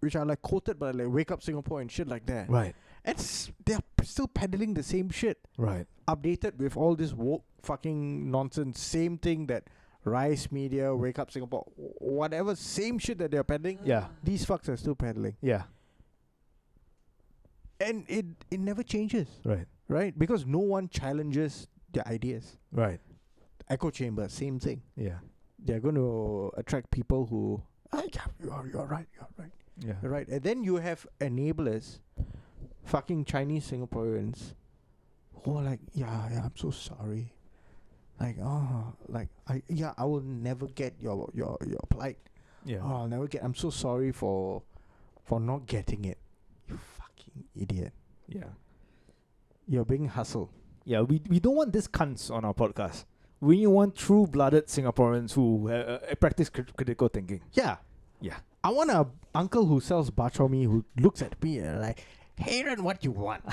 which are like quoted by like Wake Up Singapore and shit like that. Right. And they're still peddling the same shit, Right. updated with all this woke fucking nonsense. Same thing that Rise Media, Wake Up Singapore, whatever, same shit that they're peddling. Yeah. These fucks are still peddling, Yeah. and it never changes, Right. right? Because no one challenges their ideas. Right. Echo chamber, same thing. Yeah. They're going to attract people who, yeah, you're right. Yeah. Right, and then you have enablers, fucking Chinese Singaporeans, who are like, yeah, I'm so sorry. Like, I will never get your plight. Yeah. Oh, I'll never get. I'm so sorry for not getting it. You fucking idiot. Yeah. You're being hustled. Yeah. We don't want these cunts on our podcast. We want true-blooded Singaporeans who practice critical thinking. Yeah. Yeah. I want a uncle who sells bak chor mee who looks at me and like, hey, Aaron, what you want?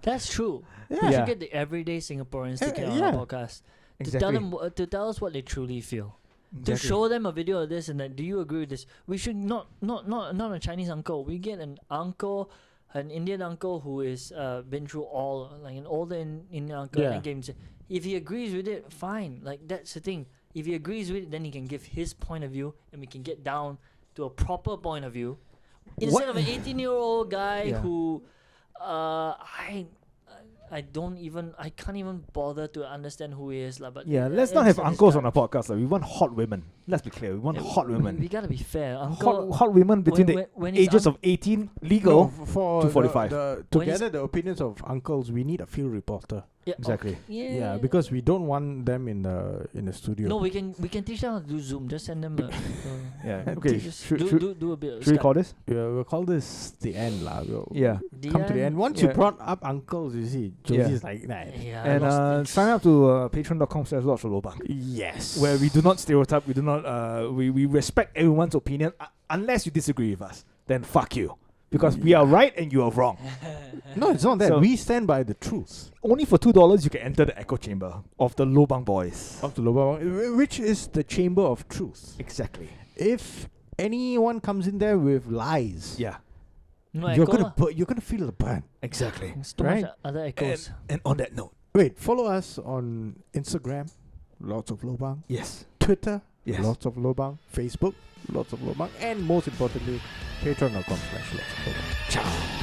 That's true. Yeah. We Yeah. should get the everyday Singaporeans to get on yeah. our podcast to Exactly. tell them to tell us what they truly feel. To show them a video of this and then, do you agree with this? We should not a Chinese uncle. We get an uncle, an Indian uncle who is been through all, like an older Indian uncle. Yeah. And he can say, if he agrees with it, fine. Like, that's the thing. If he agrees with it, then he can give his point of view, and we can get down to a proper point of view, Instead of an 18-year-old guy Yeah. who, I can't even bother to understand who he is, lah. But Yeah, let's not have uncles on our podcast. We want hot women. Let's be clear. We want hot We women. gotta be fair. Uncle, Hot women between when the it's ages of 18 legal. for to 45. To When it's- gather the opinions of uncles, we need a field reporter. yeah, Exactly. Yeah. Yeah, because we don't want them in the studio. No, we can teach them how to do Zoom. Just send them. Yeah. And Okay. just Should do a bit. Of we Skype. call this? We'll call this the end, lah. We'll Yeah. come to the end. Once Yeah. you brought up uncles, you see, Josie's like, nah. Yeah, And sign up to patreon.com/lobang, Yes. where we do not stereotype. We do not. We respect everyone's opinion unless you disagree with us. Then fuck you, because we are right and you are wrong. No, it's not that. So- We stand by the truth Only for $2 you can enter the echo chamber of the Lobang boys. of the Lobang, which is the chamber of truth. Exactly. If anyone comes in there with lies, Yeah. No you're echo gonna you're gonna feel the burn. Exactly. There's too right? much other echoes. And on that note, Wait, follow us on Instagram, lots of Lobang, yes. Twitter, Yes. lots of Lobang, Facebook, lots of Lobang, and most importantly, patreon.com/lots of Lobang. Ciao.